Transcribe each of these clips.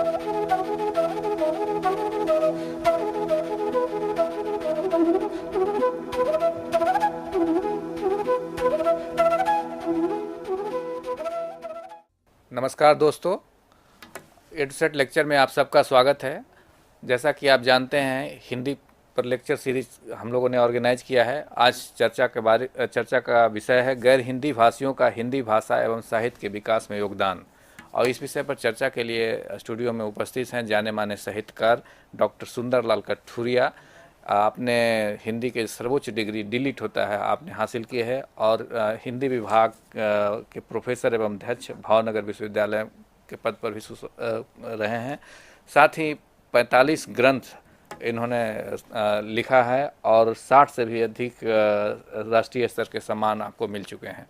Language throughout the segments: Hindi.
नमस्कार दोस्तों, ए टू सेट लेक्चर में आप सबका स्वागत है। जैसा कि आप जानते हैं, हिंदी पर लेक्चर सीरीज हम लोगों ने ऑर्गेनाइज किया है। आज चर्चा का विषय है गैर हिंदी भाषियों का हिंदी भाषा एवं साहित्य के विकास में योगदान। और इस विषय पर चर्चा के लिए स्टूडियो में उपस्थित हैं जाने माने साहित्यकार डॉक्टर सुंदरलाल कठुरिया। आपने हिंदी के सर्वोच्च डिग्री डिलीट होता है आपने हासिल की है और हिंदी विभाग के प्रोफेसर एवं अध्यक्ष भावनगर विश्वविद्यालय के पद पर भी रहे हैं। साथ ही 45 ग्रंथ इन्होंने लिखा है और 60 से भी अधिक राष्ट्रीय स्तर के सम्मान आपको मिल चुके हैं।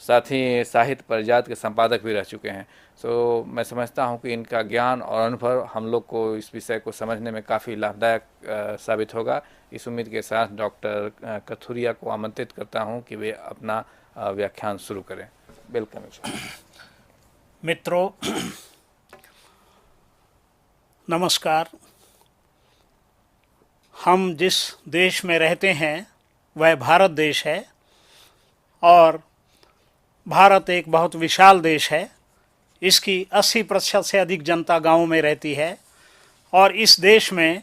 साथ ही साहित्य परिजात के संपादक भी रह चुके हैं। मैं समझता हूं कि इनका ज्ञान और अनुभव हम लोग को इस विषय को समझने में काफ़ी लाभदायक साबित होगा। इस उम्मीद के साथ डॉक्टर कठुरिया को आमंत्रित करता हूं कि वे अपना व्याख्यान शुरू करें। वेलकम मित्रों, नमस्कार। हम जिस देश में रहते हैं वह भारत देश है और भारत एक बहुत विशाल देश है। इसकी 80% से अधिक जनता गाँव में रहती है और इस देश में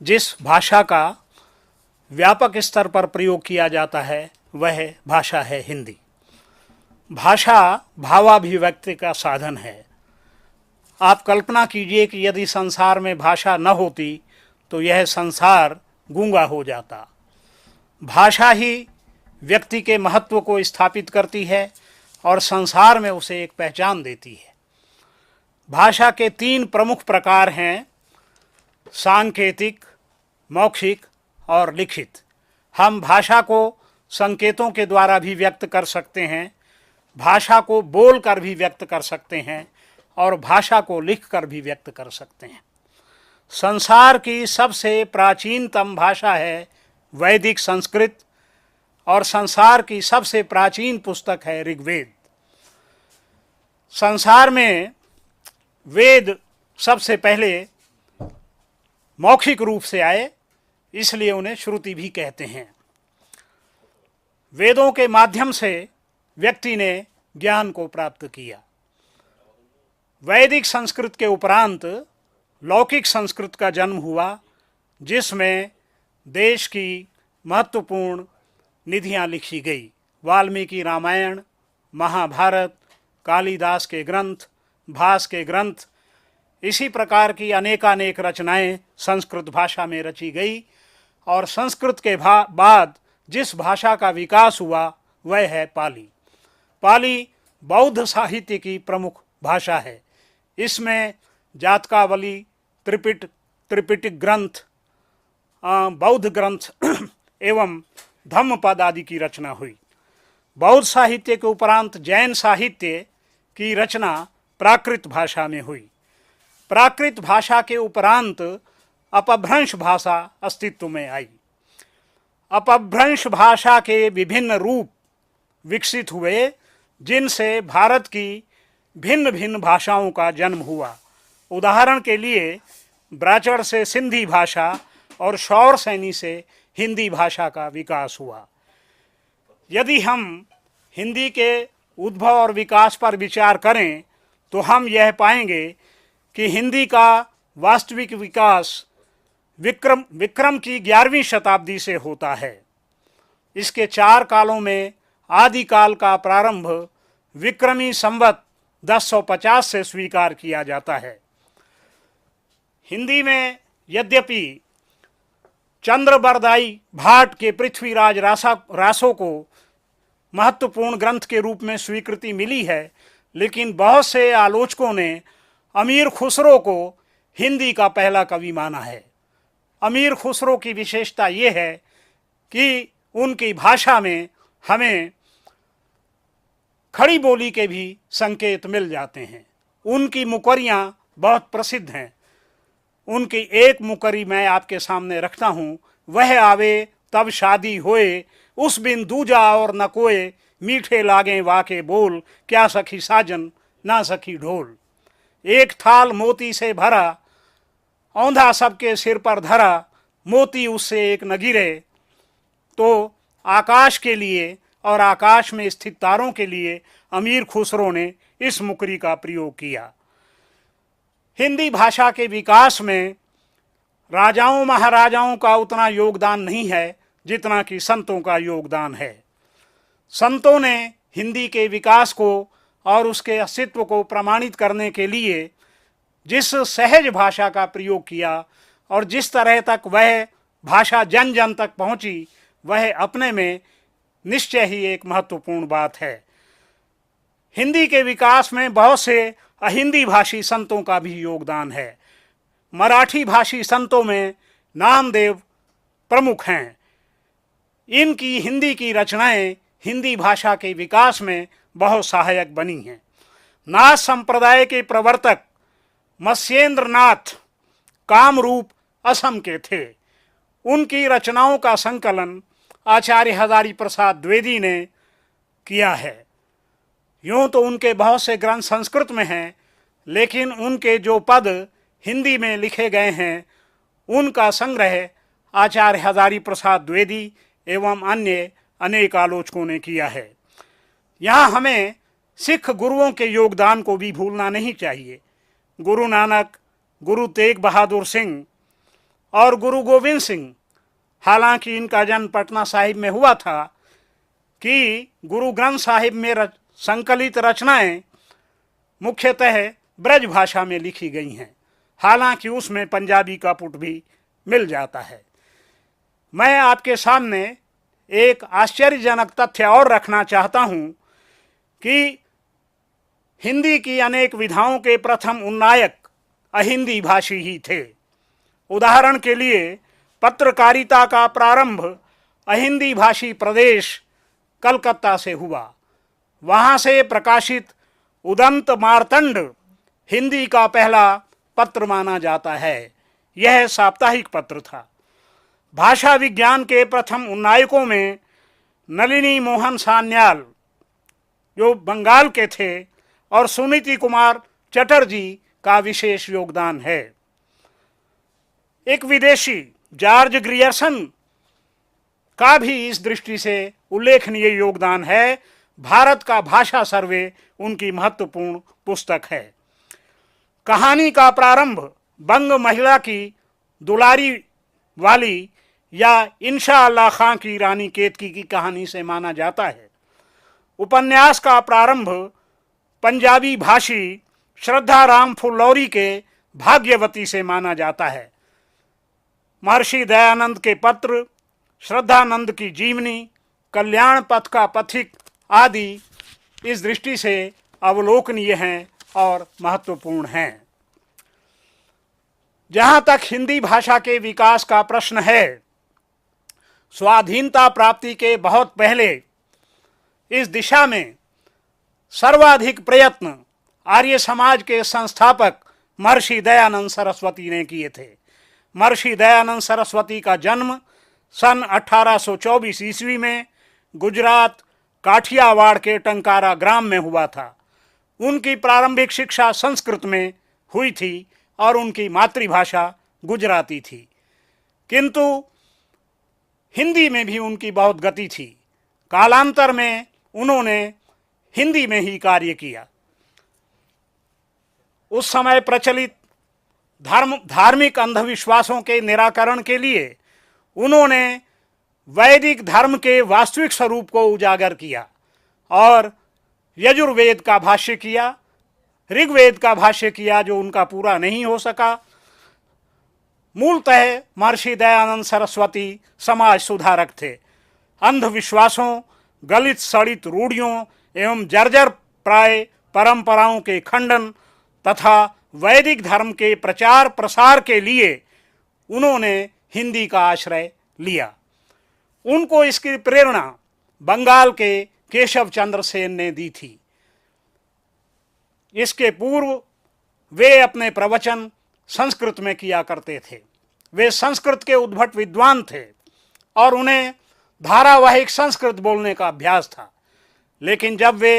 जिस भाषा का व्यापक स्तर पर प्रयोग किया जाता है वह भाषा है हिंदी। भाषा भावाभिव्यक्ति का साधन है। आप कल्पना कीजिए कि यदि संसार में भाषा न होती तो यह संसार गूंगा हो जाता। भाषा ही व्यक्ति के महत्व को स्थापित करती है और संसार में उसे एक पहचान देती है। भाषा के 3 प्रमुख प्रकार हैं, सांकेतिक, मौखिक और लिखित। हम भाषा को संकेतों के द्वारा भी व्यक्त कर सकते हैं, भाषा को बोल कर भी व्यक्त कर सकते हैं और भाषा को लिख कर भी व्यक्त कर सकते हैं। संसार की सबसे प्राचीनतम भाषा है वैदिक संस्कृत और संसार की सबसे प्राचीन पुस्तक है ऋग्वेद। संसार में वेद सबसे पहले मौखिक रूप से आए, इसलिए उन्हें श्रुति भी कहते हैं। वेदों के माध्यम से व्यक्ति ने ज्ञान को प्राप्त किया। वैदिक संस्कृत के उपरांत लौकिक संस्कृत का जन्म हुआ, जिसमें देश की महत्वपूर्ण निधियां लिखी गई। वाल्मीकि रामायण, महाभारत, कालिदास के ग्रंथ, भास के ग्रंथ, इसी प्रकार की अनेकानेक रचनाएं संस्कृत भाषा में रची गई। और संस्कृत के बाद जिस भाषा का विकास हुआ वह है पाली। पाली बौद्ध साहित्य की प्रमुख भाषा है। इसमें जातकावली, त्रिपिटक ग्रंथ, बौद्ध ग्रंथ एवं धम्मपद आदि की रचना हुई। बौद्ध साहित्य के उपरांत जैन साहित्य की रचना प्राकृत भाषा में हुई। प्राकृत भाषा के उपरांत अपभ्रंश भाषा अस्तित्व में आई। अपभ्रंश भाषा के विभिन्न रूप विकसित हुए, जिनसे भारत की भिन्न भिन्न भाषाओं का जन्म हुआ। उदाहरण के लिए ब्राचड़ से सिंधी भाषा और शौर सैनी से हिंदी भाषा का विकास हुआ। यदि हम हिंदी के उद्भव और विकास पर विचार करें तो हम यह पाएंगे कि हिंदी का वास्तविक विकास विक्रम की 11वीं शताब्दी से होता है। इसके 4 कालों में आदिकाल का प्रारंभ विक्रमी संवत 1050 से स्वीकार किया जाता है। हिंदी में यद्यपि चंद्रबरदाई भाट के पृथ्वीराज रासों को महत्वपूर्ण ग्रंथ के रूप में स्वीकृति मिली है, लेकिन बहुत से आलोचकों ने अमीर खुसरो को हिंदी का पहला कवि माना है। अमीर खुसरो की विशेषता ये है कि उनकी भाषा में हमें खड़ी बोली के भी संकेत मिल जाते हैं। उनकी मुकरियाँ बहुत प्रसिद्ध हैं। उनकी एक मुकरी मैं आपके सामने रखता हूँ। वह आवे तब शादी होए, उस बिन दूजा और न कोए, मीठे लागे वाके बोल, क्या सखी साजन ना सखी ढोल। एक थाल मोती से भरा, औंधा सबके सिर पर धरा, मोती उससे एक न गिरे। तो आकाश के लिए और आकाश में स्थित तारों के लिए अमीर खुसरो ने इस मुकरी का प्रयोग किया। हिंदी भाषा के विकास में राजाओं महाराजाओं का उतना योगदान नहीं है जितना कि संतों का योगदान है। संतों ने हिंदी के विकास को और उसके अस्तित्व को प्रमाणित करने के लिए जिस सहज भाषा का प्रयोग किया और जिस तरह तक वह भाषा जन जन तक पहुंची, वह अपने में निश्चय ही एक महत्वपूर्ण बात है। हिंदी के विकास में बहुत से अहिंदी भाषी संतों का भी योगदान है। मराठी भाषी संतों में नामदेव प्रमुख हैं। इनकी हिंदी की रचनाएं हिंदी भाषा के विकास में बहुत सहायक बनी हैं। नाथ संप्रदाय के प्रवर्तक मत्स्येंद्र नाथ कामरूप असम के थे। उनकी रचनाओं का संकलन आचार्य हजारी प्रसाद द्विवेदी ने किया है। यूँ तो उनके बहुत से ग्रंथ संस्कृत में हैं, लेकिन उनके जो पद हिंदी में लिखे गए हैं उनका संग्रह आचार्य हजारी प्रसाद द्विवेदी एवं अन्य अनेक आलोचकों ने किया है। यहाँ हमें सिख गुरुओं के योगदान को भी भूलना नहीं चाहिए। गुरु नानक, गुरु तेग बहादुर सिंह और गुरु गोविंद सिंह, हालांकि इनका जन्म पटना साहिब में हुआ था, कि गुरु ग्रंथ साहिब में संकलित रचनाएं मुख्यतः ब्रज भाषा में लिखी गई हैं, हालांकि उसमें पंजाबी का पुट भी मिल जाता है। मैं आपके सामने एक आश्चर्यजनक तथ्य और रखना चाहता हूं कि हिंदी की अनेक विधाओं के प्रथम उन्नायक अहिंदी भाषी ही थे। उदाहरण के लिए पत्रकारिता का प्रारंभ अहिंदी भाषी प्रदेश कलकत्ता से हुआ। वहाँ से प्रकाशित उदंत मार्तंड हिंदी का पहला पत्र माना जाता है। यह साप्ताहिक पत्र था। भाषा विज्ञान के प्रथम उन्नायकों में नलिनी मोहन सान्याल, जो बंगाल के थे, और सुनीति कुमार चटर्जी का विशेष योगदान है। एक विदेशी जॉर्ज ग्रियर्सन का भी इस दृष्टि से उल्लेखनीय योगदान है। भारत का भाषा सर्वे उनकी महत्वपूर्ण पुस्तक है। कहानी का प्रारंभ बंग महिला की दुलारी वाली या इंशा अल्लाह खां की रानी केतकी की कहानी से माना जाता है। उपन्यास का प्रारंभ पंजाबी भाषी श्रद्धा राम फुल्लौरी के भाग्यवती से माना जाता है। महर्षि दयानंद के पत्र, श्रद्धानंद की जीवनी, कल्याण पथ का पथिक आदि इस दृष्टि से अवलोकनीय हैं और महत्वपूर्ण हैं। जहाँ तक हिंदी भाषा के विकास का प्रश्न है, स्वाधीनता प्राप्ति के बहुत पहले इस दिशा में सर्वाधिक प्रयत्न आर्य समाज के संस्थापक महर्षि दयानंद सरस्वती ने किए थे। महर्षि दयानंद सरस्वती का जन्म सन 1824 ईस्वी में गुजरात काठियावाड़ के टंकारा ग्राम में हुआ था। उनकी प्रारंभिक शिक्षा संस्कृत में हुई थी और उनकी मातृभाषा गुजराती थी, किंतु हिंदी में भी उनकी बहुत गति थी। कालांतर में उन्होंने हिंदी में ही कार्य किया। उस समय प्रचलित धार्मिक अंधविश्वासों के निराकरण के लिए उन्होंने वैदिक धर्म के वास्तविक स्वरूप को उजागर किया और यजुर्वेद का भाष्य किया, ऋग्वेद का भाष्य किया, जो उनका पूरा नहीं हो सका। मूलतः महर्षि दयानंद सरस्वती समाज सुधारक थे। अंधविश्वासों, गलित सड़ित रूढ़ियों एवं जर्जर प्राय परंपराओं के खंडन तथा वैदिक धर्म के प्रचार प्रसार के लिए उन्होंने हिंदी का आश्रय लिया। उनको इसकी प्रेरणा बंगाल के केशव चंद्र सेन ने दी थी। इसके पूर्व वे अपने प्रवचन संस्कृत में किया करते थे। वे संस्कृत के उद्भट विद्वान थे और उन्हें धारावाहिक संस्कृत बोलने का अभ्यास था। लेकिन जब वे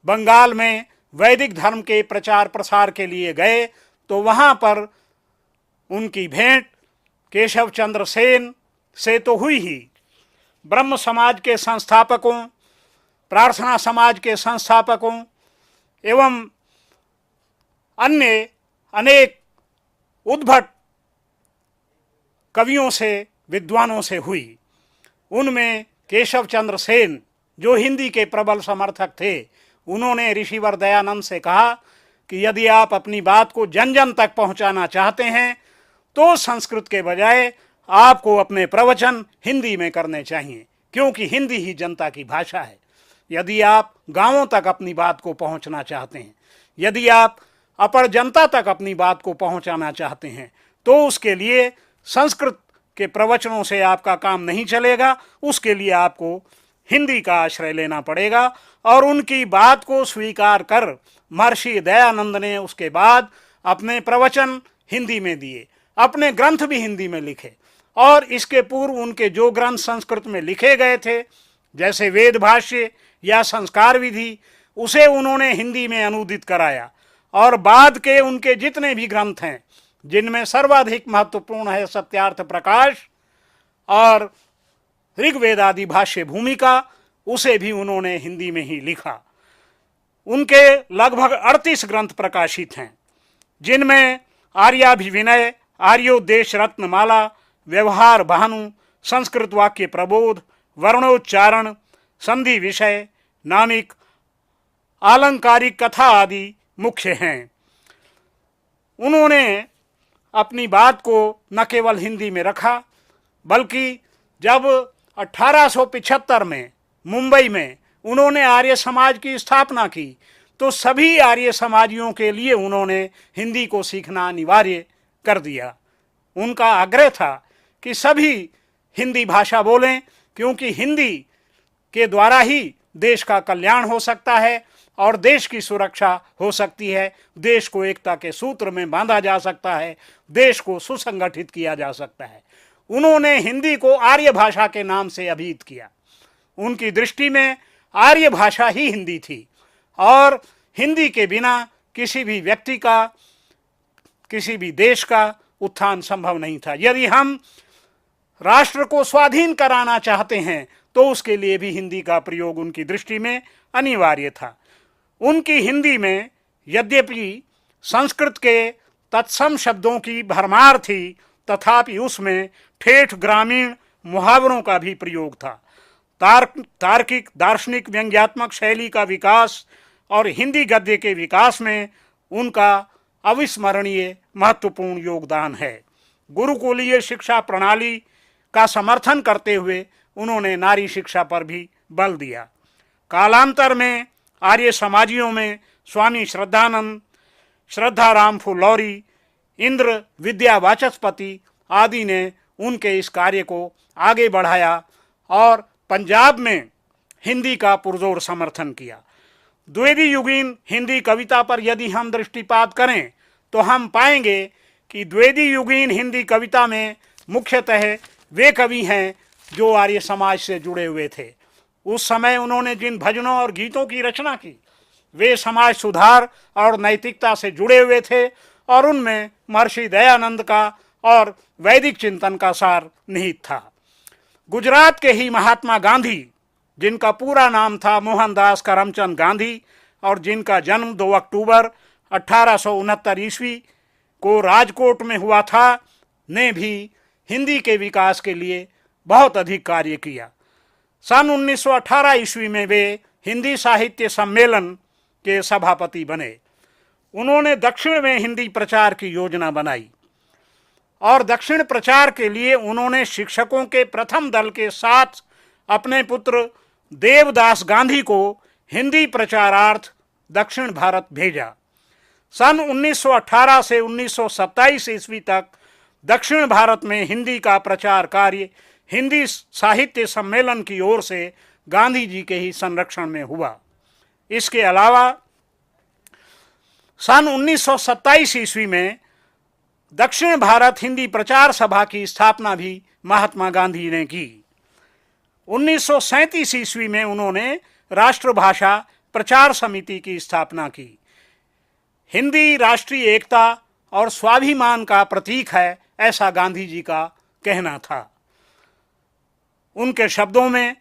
बंगाल में वैदिक धर्म के प्रचार प्रसार के लिए गए तो वहाँ पर उनकी भेंट केशव चंद्र सेन से तो हुई ही, ब्रह्म समाज के संस्थापकों, प्रार्थना समाज के संस्थापकों एवं अन्य अनेक उद्भट कवियों से, विद्वानों से हुई। उनमें केशव चंद्र सेन, जो हिंदी के प्रबल समर्थक थे, उन्होंने ऋषिवर दयानंद से कहा कि यदि आप अपनी बात को जन जन तक पहुंचाना चाहते हैं तो संस्कृत के बजाय आपको अपने प्रवचन हिंदी में करने चाहिए, क्योंकि हिंदी ही जनता की भाषा है। यदि आप गांवों तक अपनी बात को पहुंचना चाहते हैं, यदि आप अपर जनता तक अपनी बात को पहुंचाना चाहते हैं, तो उसके लिए संस्कृत के प्रवचनों से आपका काम नहीं चलेगा। उसके लिए आपको हिंदी का आश्रय लेना पड़ेगा। और उनकी बात को स्वीकार कर महर्षि दयानंद ने उसके बाद अपने प्रवचन हिंदी में दिए, अपने ग्रंथ भी हिंदी में लिखे। और इसके पूर्व उनके जो ग्रंथ संस्कृत में लिखे गए थे, जैसे वेद भाष्य या संस्कार विधि, उसे उन्होंने हिंदी में अनुदित कराया। और बाद के उनके जितने भी ग्रंथ हैं, जिनमें सर्वाधिक महत्वपूर्ण है सत्यार्थ प्रकाश और ऋग्वेद आदि भाष्य भूमिका, उसे भी उन्होंने हिंदी में ही लिखा। उनके लगभग 38 ग्रंथ प्रकाशित हैं, जिनमें आर्याभिविनय, आर्योद्देश रत्नमाला, व्यवहार भानु, संस्कृत वाक्य प्रबोध, वर्णोच्चारण, संधि विषय, नामिक, आलंकारिक कथा आदि मुख्य हैं। उन्होंने अपनी बात को न केवल हिंदी में रखा, बल्कि जब 1875 में मुंबई में उन्होंने आर्य समाज की स्थापना की, तो सभी आर्य समाजियों के लिए उन्होंने हिंदी को सीखना अनिवार्य कर दिया। उनका आग्रह था कि सभी हिंदी भाषा बोलें, क्योंकि हिंदी के द्वारा ही देश का कल्याण हो सकता है और देश की सुरक्षा हो सकती है, देश को एकता के सूत्र में बांधा जा सकता है, देश को सुसंगठित किया जा सकता है। उन्होंने हिंदी को आर्य भाषा के नाम से अभिहित किया। उनकी दृष्टि में आर्य भाषा ही हिंदी थी और हिंदी के बिना किसी भी व्यक्ति का, किसी भी देश का उत्थान संभव नहीं था। यदि हम राष्ट्र को स्वाधीन कराना चाहते हैं तो उसके लिए भी हिंदी का प्रयोग उनकी दृष्टि में अनिवार्य था। उनकी हिंदी में यद्यपि संस्कृत के तत्सम शब्दों की भरमार थी, तथापि उसमें ठेठ ग्रामीण मुहावरों का भी प्रयोग था। तार्किक, दार्शनिक, व्यंग्यात्मक शैली का विकास और हिंदी गद्य के विकास में उनका अविस्मरणीय महत्वपूर्ण योगदान है। गुरुकुलीय शिक्षा प्रणाली का समर्थन करते हुए उन्होंने नारी शिक्षा पर भी बल दिया। कालांतर में आर्य समाजियों में स्वामी श्रद्धानंद, श्रद्धाराम फुलौरी, इंद्र विद्या वाचस्पति आदि ने उनके इस कार्य को आगे बढ़ाया और पंजाब में हिंदी का पुरजोर समर्थन किया। द्विवेदी युगीन हिंदी कविता पर यदि हम दृष्टिपात करें तो हम पाएंगे कि द्विवेदी युगीन हिंदी कविता में मुख्यतः वे कवि हैं जो आर्य समाज से जुड़े हुए थे। उस समय उन्होंने जिन भजनों और गीतों की रचना की, वे समाज सुधार और नैतिकता से जुड़े हुए थे और उनमें महर्षि दयानंद का और वैदिक चिंतन का सार निहित था। गुजरात के ही महात्मा गांधी, जिनका पूरा नाम था मोहनदास करमचंद गांधी और जिनका जन्म 2 अक्टूबर 1869 ईस्वी को राजकोट में हुआ था, ने भी हिंदी के विकास के लिए बहुत अधिक कार्य किया। सन 1918 ईस्वी में वे हिंदी साहित्य सम्मेलन के सभापति बने। उन्होंने दक्षिण में हिंदी प्रचार की योजना बनाई और दक्षिण प्रचार के लिए उन्होंने शिक्षकों के प्रथम दल के साथ अपने पुत्र देवदास गांधी को हिंदी प्रचारार्थ दक्षिण भारत भेजा। सन 1918 से 1927 ईस्वी तक दक्षिण भारत में हिंदी का प्रचार कार्य हिंदी साहित्य सम्मेलन की ओर से गांधी जी के ही संरक्षण में हुआ। इसके अलावा सन 1927 ईस्वी में दक्षिण भारत हिंदी प्रचार सभा की स्थापना भी महात्मा गांधी ने की। 1937 ईस्वी में उन्होंने राष्ट्रभाषा प्रचार समिति की स्थापना की। हिंदी राष्ट्रीय एकता और स्वाभिमान का प्रतीक है, ऐसा गांधी जी का कहना था। उनके शब्दों में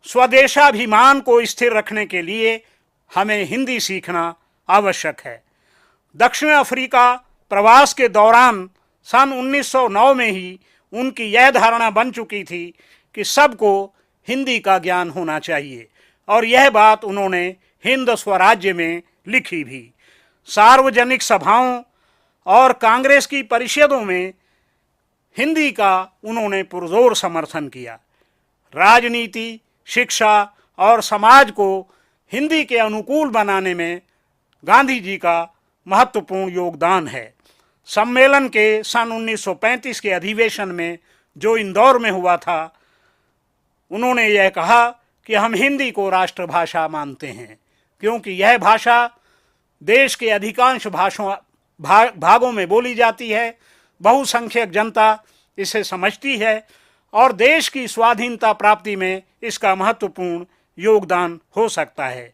स्वदेशाभिमान को स्थिर रखने के लिए हमें हिंदी सीखना आवश्यक है। दक्षिण अफ्रीका प्रवास के दौरान सन 1909 में ही उनकी यह धारणा बन चुकी थी कि सबको हिंदी का ज्ञान होना चाहिए, और यह बात उन्होंने हिंद स्वराज्य में लिखी भी। सार्वजनिक सभाओं और कांग्रेस की परिषदों में हिंदी का उन्होंने पुरजोर समर्थन किया। राजनीति, शिक्षा और समाज को हिंदी के अनुकूल बनाने में गांधी जी का महत्वपूर्ण योगदान है। सम्मेलन के सन 1935 के अधिवेशन में जो इंदौर में हुआ था, उन्होंने यह कहा कि हम हिंदी को राष्ट्रभाषा मानते हैं, क्योंकि यह भाषा देश के अधिकांश भागों में बोली जाती है, बहुसंख्यक जनता इसे समझती है और देश की स्वाधीनता प्राप्ति में इसका महत्वपूर्ण योगदान हो सकता है।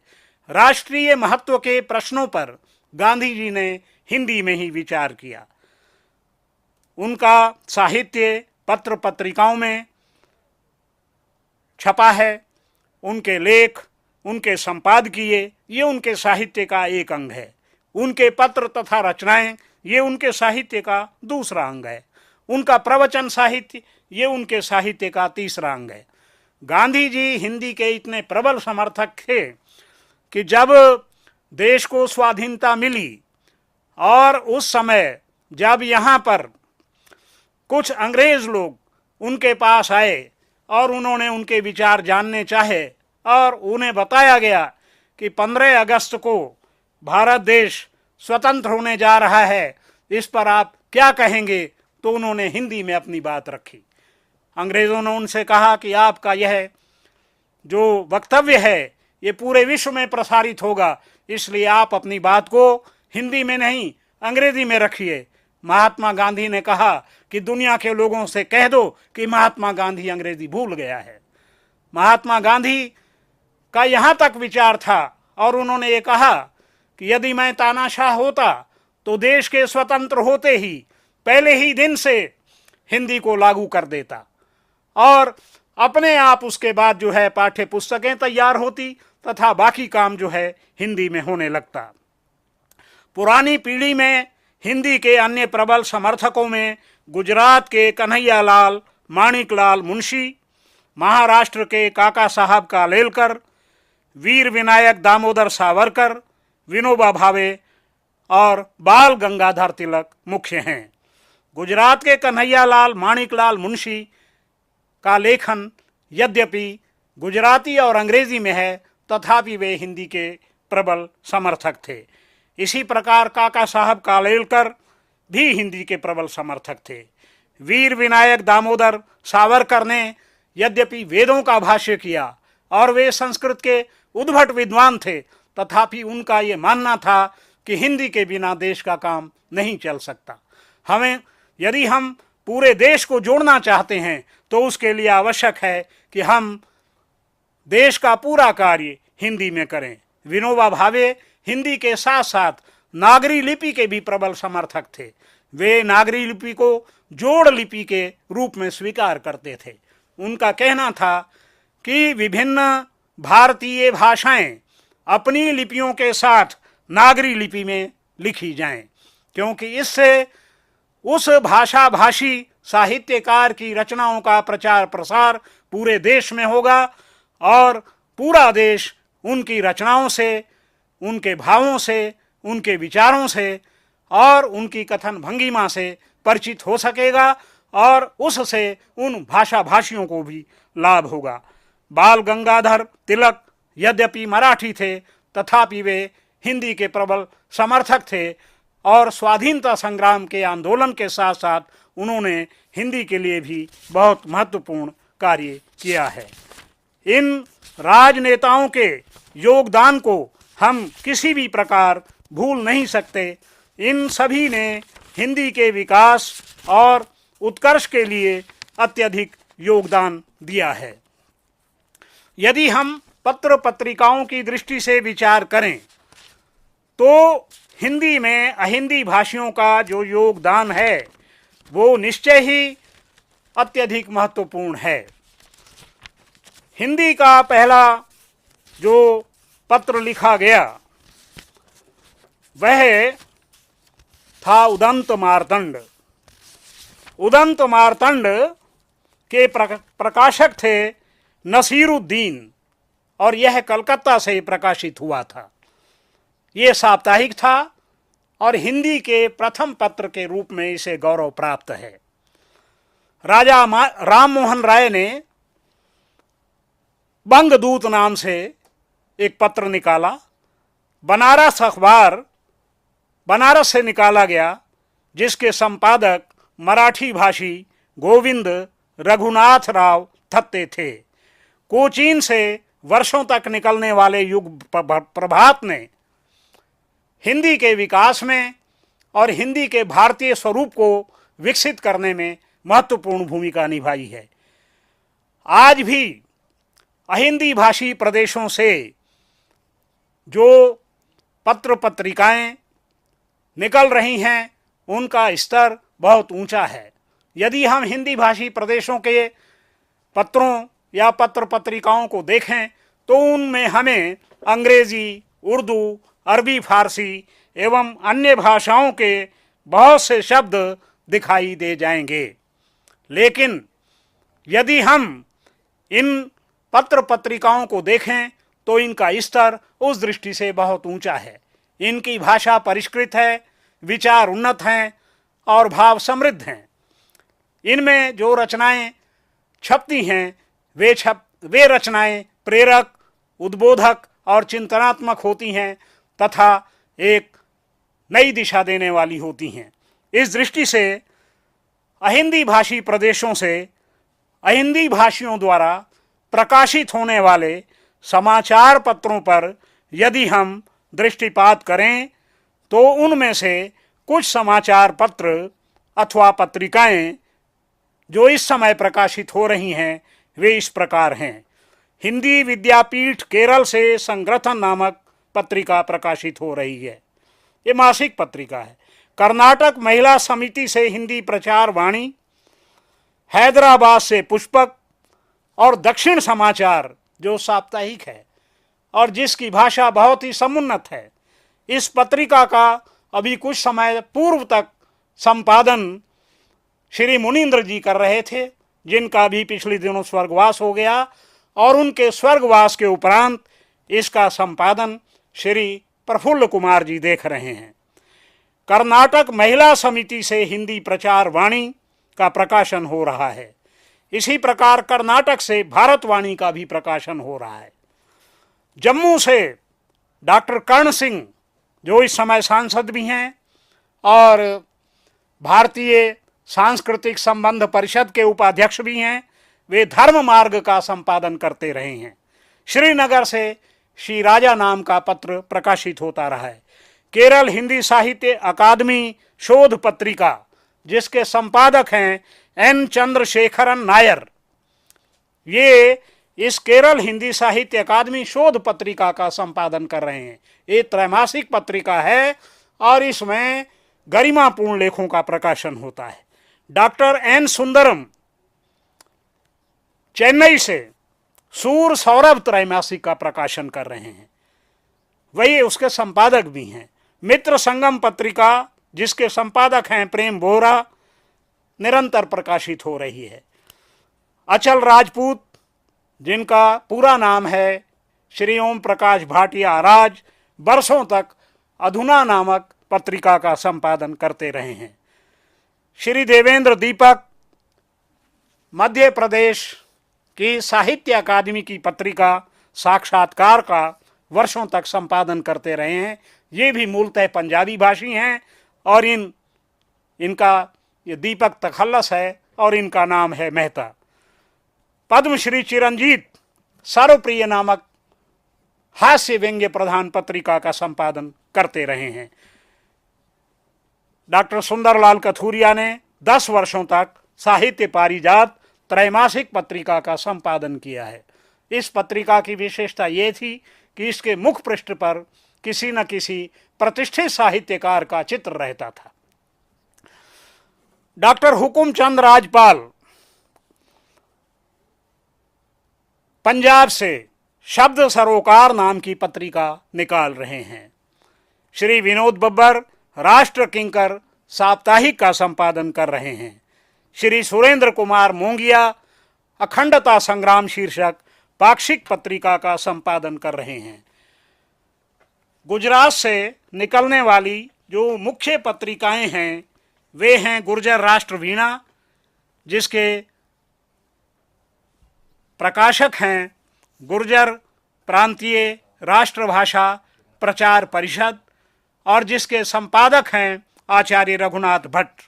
राष्ट्रीय महत्व के प्रश्नों पर गांधी जी ने हिंदी में ही विचार किया। उनका साहित्य पत्र पत्रिकाओं में छपा है। उनके लेख, उनके संपादकीय, ये उनके साहित्य का एक अंग है। उनके पत्र तथा रचनाएं, ये उनके साहित्य का दूसरा अंग है। उनका प्रवचन साहित्य, ये उनके साहित्य का तीसरा अंग है। गांधी जी हिंदी के इतने प्रबल समर्थक थे कि जब देश को स्वाधीनता मिली और उस समय जब यहाँ पर कुछ अंग्रेज लोग उनके पास आए और उन्होंने उनके विचार जानने चाहे और उन्हें बताया गया कि 15 अगस्त को भारत देश स्वतंत्र होने जा रहा है, इस पर आप क्या कहेंगे, तो उन्होंने हिंदी में अपनी बात रखी। अंग्रेज़ों ने उनसे कहा कि आपका यह जो वक्तव्य है ये पूरे विश्व में प्रसारित होगा, इसलिए आप अपनी बात को हिंदी में नहीं अंग्रेजी में रखिए। महात्मा गांधी ने कहा कि दुनिया के लोगों से कह दो कि महात्मा गांधी अंग्रेजी भूल गया है। महात्मा गांधी का यहाँ तक विचार था और उन्होंने ये कहा कि यदि मैं तानाशाह होता तो देश के स्वतंत्र होते ही पहले ही दिन से हिंदी को लागू कर देता और अपने आप उसके बाद जो है पाठ्य पुस्तकें तैयार होती तथा बाकी काम जो है हिंदी में होने लगता। पुरानी पीढ़ी में हिंदी के अन्य प्रबल समर्थकों में गुजरात के कन्हैयालाल माणिकलाल मुंशी, महाराष्ट्र के काका साहब कालेलकर, वीर विनायक दामोदर सावरकर, विनोबा भावे और बाल गंगाधर तिलक मुख्य हैं। गुजरात के कन्हैयालाल माणिकलाल मुंशी का लेखन यद्यपि गुजराती और अंग्रेजी में है, तथापि वे हिंदी के प्रबल समर्थक थे। इसी प्रकार काका साहब कालेलकर भी हिंदी के प्रबल समर्थक थे। वीर विनायक दामोदर सावरकर ने यद्यपि वेदों का भाष्य किया और वे संस्कृत के उद्भट विद्वान थे, तथापि उनका ये मानना था कि हिंदी के बिना देश का काम नहीं चल सकता। यदि हम पूरे देश को जोड़ना चाहते हैं तो उसके लिए आवश्यक है कि हम देश का पूरा कार्य हिंदी में करें। विनोबा भावे हिंदी के साथ साथ नागरी लिपि के भी प्रबल समर्थक थे। वे नागरी लिपि को जोड़ लिपि के रूप में स्वीकार करते थे। उनका कहना था कि विभिन्न भारतीय भाषाएं अपनी लिपियों के साथ नागरी लिपि में लिखी जाएं, क्योंकि इससे उस भाषा भाषी साहित्यकार की रचनाओं का प्रचार प्रसार पूरे देश में होगा और पूरा देश उनकी रचनाओं से, उनके भावों से, उनके विचारों से और उनकी कथन भंगिमा से परिचित हो सकेगा और उससे उन भाषा भाषियों को भी लाभ होगा। बाल गंगाधर तिलक यद्यपि मराठी थे, तथापि वे हिंदी के प्रबल समर्थक थे और स्वाधीनता संग्राम के आंदोलन के साथ साथ उन्होंने हिंदी के लिए भी बहुत महत्वपूर्ण कार्य किया है। इन राजनेताओं के योगदान को हम किसी भी प्रकार भूल नहीं सकते। इन सभी ने हिंदी के विकास और उत्कर्ष के लिए अत्यधिक योगदान दिया है। यदि हम पत्र पत्रिकाओं की दृष्टि से विचार करें तो हिंदी में अहिंदी भाषियों का जो योगदान है वो निश्चय ही अत्यधिक महत्वपूर्ण है। हिंदी का पहला जो पत्र लिखा गया वह था उदंत मार्तंड। उदंत मार्तंड के प्रकाशक थे नसीरुद्दीन और यह कलकत्ता से प्रकाशित हुआ था। ये साप्ताहिक था और हिंदी के प्रथम पत्र के रूप में इसे गौरव प्राप्त है। राजा राम मोहन राय ने बंगदूत नाम से एक पत्र निकाला। बनारस अखबार बनारस से निकाला गया, जिसके संपादक मराठी भाषी गोविंद रघुनाथ राव थत्ते थे। कोचीन से वर्षों तक निकलने वाले युग प्रभात ने हिंदी के विकास में और हिंदी के भारतीय स्वरूप को विकसित करने में महत्वपूर्ण भूमिका निभाई है। आज भी अहिंदी भाषी प्रदेशों से जो पत्र पत्रिकाएं निकल रही हैं उनका स्तर बहुत ऊंचा है। यदि हम हिंदी भाषी प्रदेशों के पत्रों या पत्र पत्रिकाओं को देखें तो उनमें हमें अंग्रेजी, उर्दू, अरबी, फारसी एवं अन्य भाषाओं के बहुत से शब्द दिखाई दे जाएंगे। लेकिन यदि हम इन पत्र पत्रिकाओं को देखें तो इनका स्तर उस दृष्टि से बहुत ऊंचा है। इनकी भाषा परिष्कृत है, विचार उन्नत हैं और भाव समृद्ध हैं। इनमें जो रचनाएं छपती हैं वे रचनाएं प्रेरक, उद्बोधक और चिंतनात्मक होती हैं तथा एक नई दिशा देने वाली होती हैं। इस दृष्टि से अहिंदी भाषी प्रदेशों से अहिंदी भाषियों द्वारा प्रकाशित होने वाले समाचार पत्रों पर यदि हम दृष्टिपात करें तो उनमें से कुछ समाचार पत्र अथवा पत्रिकाएं जो इस समय प्रकाशित हो रही हैं वे इस प्रकार हैं। हिंदी विद्यापीठ केरल से संग्रथन नामक पत्रिका प्रकाशित हो रही है। ये मासिक पत्रिका है। कर्नाटक महिला समिति से हिंदी प्रचार वाणी, हैदराबाद से पुष्पक और दक्षिण समाचार जो साप्ताहिक है और जिसकी भाषा बहुत ही समुन्नत है। इस पत्रिका का अभी कुछ समय पूर्व तक संपादन श्री मुनींद्र जी कर रहे थे, जिनका भी पिछले दिनों स्वर्गवास हो गया और उनके स्वर्गवास के उपरांत इसका संपादन श्री प्रफुल्ल कुमार जी देख रहे हैं। कर्नाटक महिला समिति से हिंदी प्रचार वाणी का प्रकाशन हो रहा है। इसी प्रकार कर्नाटक से भारतवाणी का भी प्रकाशन हो रहा है। जम्मू से डॉक्टर कर्ण सिंह जो इस समय सांसद भी हैं और भारतीय सांस्कृतिक संबंध परिषद के उपाध्यक्ष भी हैं, वे धर्म मार्ग का संपादन करते रहे हैं। श्रीनगर से श्री राजा नाम का पत्र प्रकाशित होता रहा है। केरल हिंदी साहित्य अकादमी शोध पत्रिका जिसके संपादक हैं एन चंद्रशेखरन नायर, ये इस केरल हिंदी साहित्य अकादमी शोध पत्रिका का संपादन कर रहे हैं। ये त्रैमासिक पत्रिका है और इसमें गरिमापूर्ण लेखों का प्रकाशन होता है। डॉक्टर एन सुंदरम चेन्नई से सूर सौरभ त्रैमासिक का प्रकाशन कर रहे हैं, वही उसके संपादक भी हैं। मित्र संगम पत्रिका जिसके संपादक हैं प्रेम बोहरा निरंतर प्रकाशित हो रही है। अचल राजपूत जिनका पूरा नाम है श्री ओम प्रकाश भाटिया राज, वर्षों तक अधुना नामक पत्रिका का संपादन करते रहे हैं। श्री देवेंद्र दीपक मध्य प्रदेश की साहित्य अकादमी की पत्रिका साक्षात्कार का वर्षों तक संपादन करते रहे हैं। ये भी मूलतः पंजाबी भाषी हैं और इनका ये दीपक तखल्लस है और इनका नाम है मेहता। पद्मश्री चिरंजीत सर्वप्रिय नामक हास्य व्यंग्य प्रधान पत्रिका का संपादन करते रहे हैं। डॉक्टर सुंदरलाल कथूरिया ने 10 वर्षों तक साहित्य पारिजात त्रैमासिक पत्रिका का संपादन किया है। इस पत्रिका की विशेषता ये थी कि इसके मुख पृष्ठ पर किसी न किसी प्रतिष्ठित साहित्यकार का चित्र रहता था। डॉक्टर हुकुमचंद राजपाल पंजाब से शब्द सरोकार नाम की पत्रिका निकाल रहे हैं। श्री विनोद बब्बर राष्ट्र किंकर साप्ताहिक का संपादन कर रहे हैं। श्री सुरेंद्र कुमार मोंगिया अखंडता संग्राम शीर्षक पाक्षिक पत्रिका का संपादन कर रहे हैं। गुजरात से निकलने वाली जो मुख्य पत्रिकाएं हैं वे हैं गुर्जर राष्ट्रवीणा, जिसके प्रकाशक हैं गुर्जर प्रांतीय राष्ट्रभाषा प्रचार परिषद और जिसके संपादक हैं आचार्य रघुनाथ भट्ट।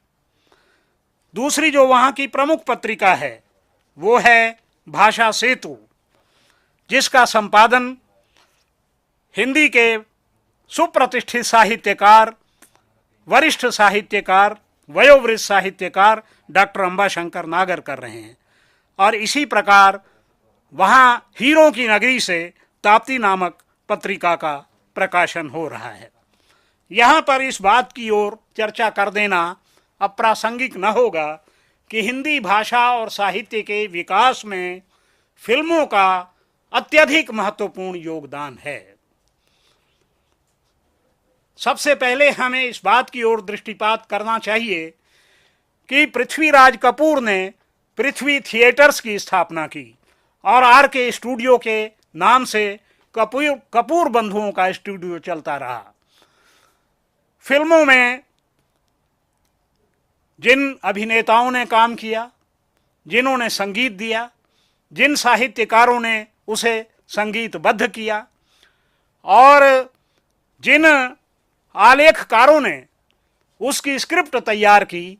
दूसरी जो वहाँ की प्रमुख पत्रिका है वो है भाषा सेतु, जिसका संपादन हिंदी के सुप्रतिष्ठित साहित्यकार, वरिष्ठ साहित्यकार, वयोवृद्ध साहित्यकार डॉक्टर अंबाशंकर नागर कर रहे हैं। और इसी प्रकार वहाँ हीरों की नगरी से ताप्ती नामक पत्रिका का प्रकाशन हो रहा है। यहाँ पर इस बात की ओर चर्चा कर देना अप्रासंगिक न होगा कि हिंदी भाषा और साहित्य के विकास में फिल्मों का अत्यधिक महत्वपूर्ण योगदान है। सबसे पहले हमें इस बात की ओर दृष्टिपात करना चाहिए कि पृथ्वीराज कपूर ने पृथ्वी थिएटर्स की स्थापना की और आर.के. स्टूडियो के नाम से कपूर बंधुओं का स्टूडियो चलता रहा। फिल्मों में जिन अभिनेताओं ने काम किया, जिन्होंने संगीत दिया, जिन साहित्यकारों ने उसे संगीतबद्ध किया और जिन आलेखकारों ने उसकी स्क्रिप्ट तैयार की,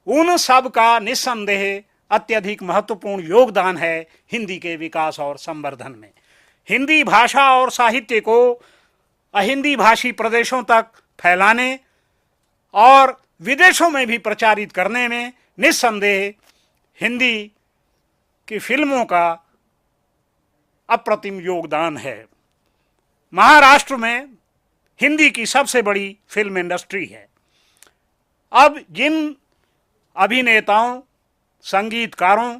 उन सब का निस्संदेह अत्यधिक महत्वपूर्ण योगदान है हिंदी के विकास और संवर्धन में। हिंदी भाषा और साहित्य को अहिंदी भाषी प्रदेशों तक फैलाने और विदेशों में भी प्रचारित करने में निस्संदेह हिंदी की फिल्मों का अप्रतिम योगदान है। महाराष्ट्र में हिंदी की सबसे बड़ी फिल्म इंडस्ट्री है। अब जिन अभिनेताओं, संगीतकारों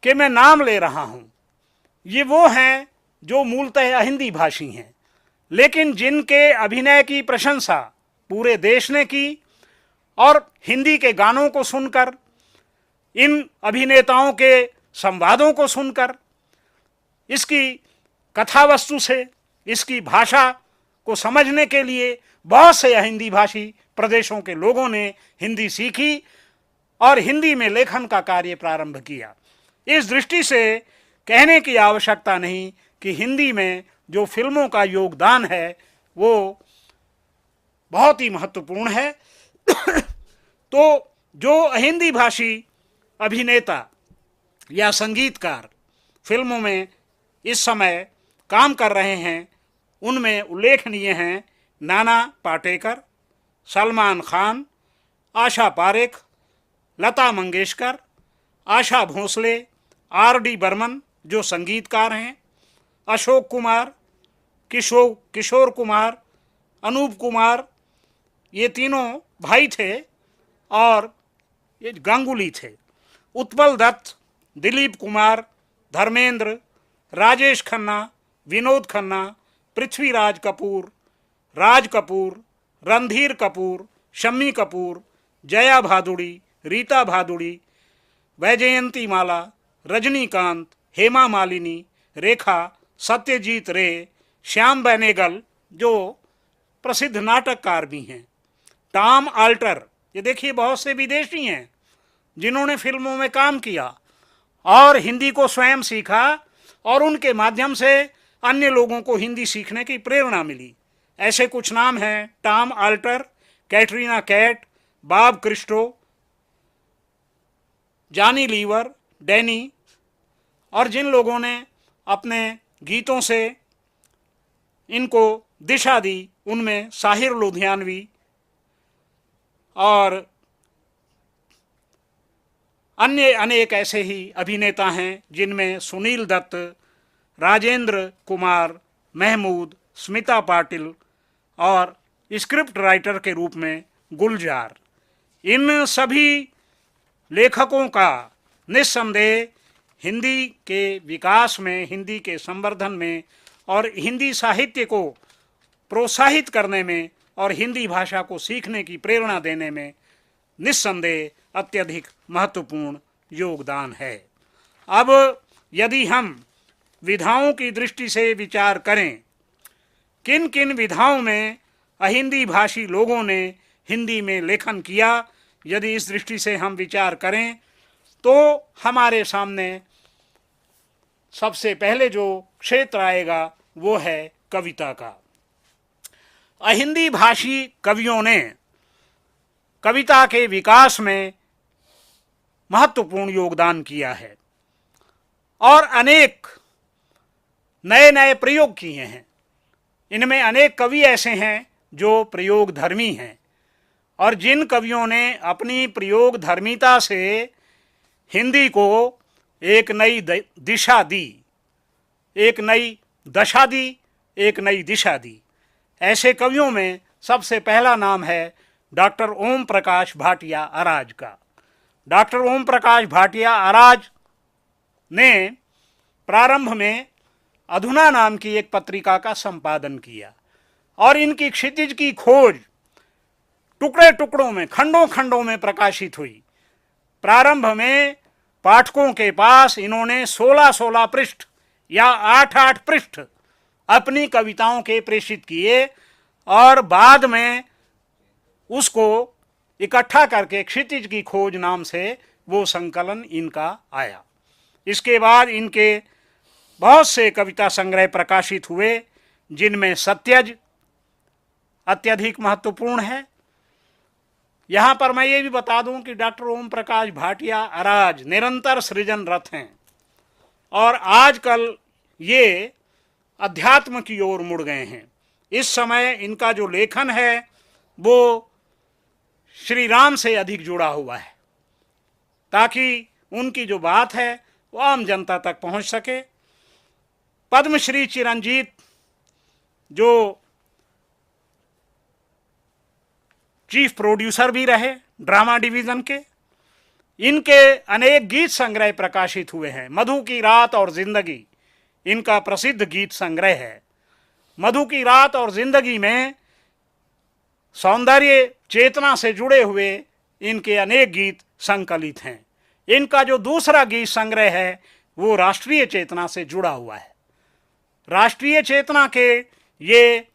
के मैं नाम ले रहा हूं, ये वो हैं जो मूलतः अहिंदी भाषी हैं, लेकिन जिनके अभिनय की प्रशंसा पूरे देश ने की और हिंदी के गानों को सुनकर, इन अभिनेताओं के संवादों को सुनकर, इसकी कथा वस्तु से, इसकी भाषा को समझने के लिए बहुत से अहिंदी भाषी प्रदेशों के लोगों ने हिंदी सीखी और हिंदी में लेखन का कार्य प्रारंभ किया। इस दृष्टि से कहने की आवश्यकता नहीं कि हिंदी में जो फिल्मों का योगदान है वो बहुत ही महत्वपूर्ण है। तो जो हिंदी भाषी अभिनेता या संगीतकार फिल्मों में इस समय काम कर रहे हैं, उनमें उल्लेखनीय हैं नाना पाटेकर, सलमान खान, आशा पारेख, लता मंगेशकर, आशा भोसले, आर.डी. बर्मन जो संगीतकार हैं, अशोक कुमार, किशोर कुमार, अनूप कुमार, ये तीनों भाई थे और ये गांगुली थे। उत्पल दत्त, दिलीप कुमार, धर्मेंद्र, राजेश खन्ना, विनोद खन्ना, पृथ्वीराज कपूर, राज कपूर, रणधीर कपूर, शम्मी कपूर, जया भादुड़ी, रीता भादुड़ी, वैजयंती माला, रजनीकांत, हेमा मालिनी, रेखा, सत्यजीत रे, श्याम बेनेगल जो प्रसिद्ध नाटककार भी हैं, टॉम आल्टर, ये देखिए बहुत से विदेशी हैं जिन्होंने फिल्मों में काम किया और हिंदी को स्वयं सीखा और उनके माध्यम से अन्य लोगों को हिंदी सीखने की प्रेरणा मिली। ऐसे कुछ नाम हैं Tom Alter, Katrina Kaif, Bob Christo, Johnny Lever, Danny, और जिन लोगों ने अपने गीतों से इनको दिशा दी उनमें साहिर लुधियानवी और अन्य अनेक ऐसे ही अभिनेता हैं जिनमें सुनील दत्त, राजेंद्र कुमार, महमूद, स्मिता पाटिल और स्क्रिप्ट राइटर के रूप में गुलजार। इन सभी लेखकों का निस्संदेह हिंदी के विकास में, हिंदी के संवर्धन में और हिंदी साहित्य को प्रोत्साहित करने में और हिंदी भाषा को सीखने की प्रेरणा देने में निस्संदेह अत्यधिक महत्वपूर्ण योगदान है। अब यदि हम विधाओं की दृष्टि से विचार करें, किन किन विधाओं में अहिंदी भाषी लोगों ने हिंदी में लेखन किया, यदि इस दृष्टि से हम विचार करें तो हमारे सामने सबसे पहले जो क्षेत्र आएगा वो है कविता का। अहिंदी भाषी कवियों ने कविता के विकास में महत्वपूर्ण योगदान किया है और अनेक नए नए प्रयोग किए हैं। इनमें अनेक कवि ऐसे हैं जो प्रयोग धर्मी हैं और जिन कवियों ने अपनी प्रयोग धर्मिता से हिंदी को एक नई दिशा दी, एक नई दशा दी, एक नई दिशा दी। ऐसे कवियों में सबसे पहला नाम है डॉक्टर ओम प्रकाश भाटिया अराज का। डॉक्टर ओम प्रकाश भाटिया अराज ने प्रारंभ में अधुना नाम की एक पत्रिका का संपादन किया और इनकी क्षितिज की खोज टुकड़े टुकड़ों में, खंडों खंडों में प्रकाशित हुई। प्रारंभ में पाठकों के पास इन्होंने 16-16 पृष्ठ या 8-8 पृष्ठ अपनी कविताओं के प्रेषित किए और बाद में उसको इकट्ठा करके क्षितिज की खोज नाम से वो संकलन इनका आया। इसके बाद इनके बहुत से कविता संग्रह प्रकाशित हुए, जिनमें सत्यज अत्यधिक महत्वपूर्ण है। यहाँ पर मैं ये भी बता दूं कि डॉक्टर ओम प्रकाश भाटिया अराज निरंतर सृजनरत हैं और आजकल ये अध्यात्म की ओर मुड़ गए हैं। इस समय इनका जो लेखन है वो श्री राम से अधिक जुड़ा हुआ है, ताकि उनकी जो बात है वो आम जनता तक पहुंच सके। पद्मश्री चिरंजीत जो चीफ प्रोड्यूसर भी रहे ड्रामा डिवीजन के, इनके अनेक गीत संग्रह प्रकाशित हुए हैं। मधु की रात और जिंदगी इनका प्रसिद्ध गीत संग्रह है। मधु की रात और जिंदगी में सौंदर्य चेतना से जुड़े हुए इनके अनेक गीत संकलित हैं। इनका जो दूसरा गीत संग्रह है वो राष्ट्रीय चेतना से जुड़ा हुआ है। राष्ट्रीय चेतना के ये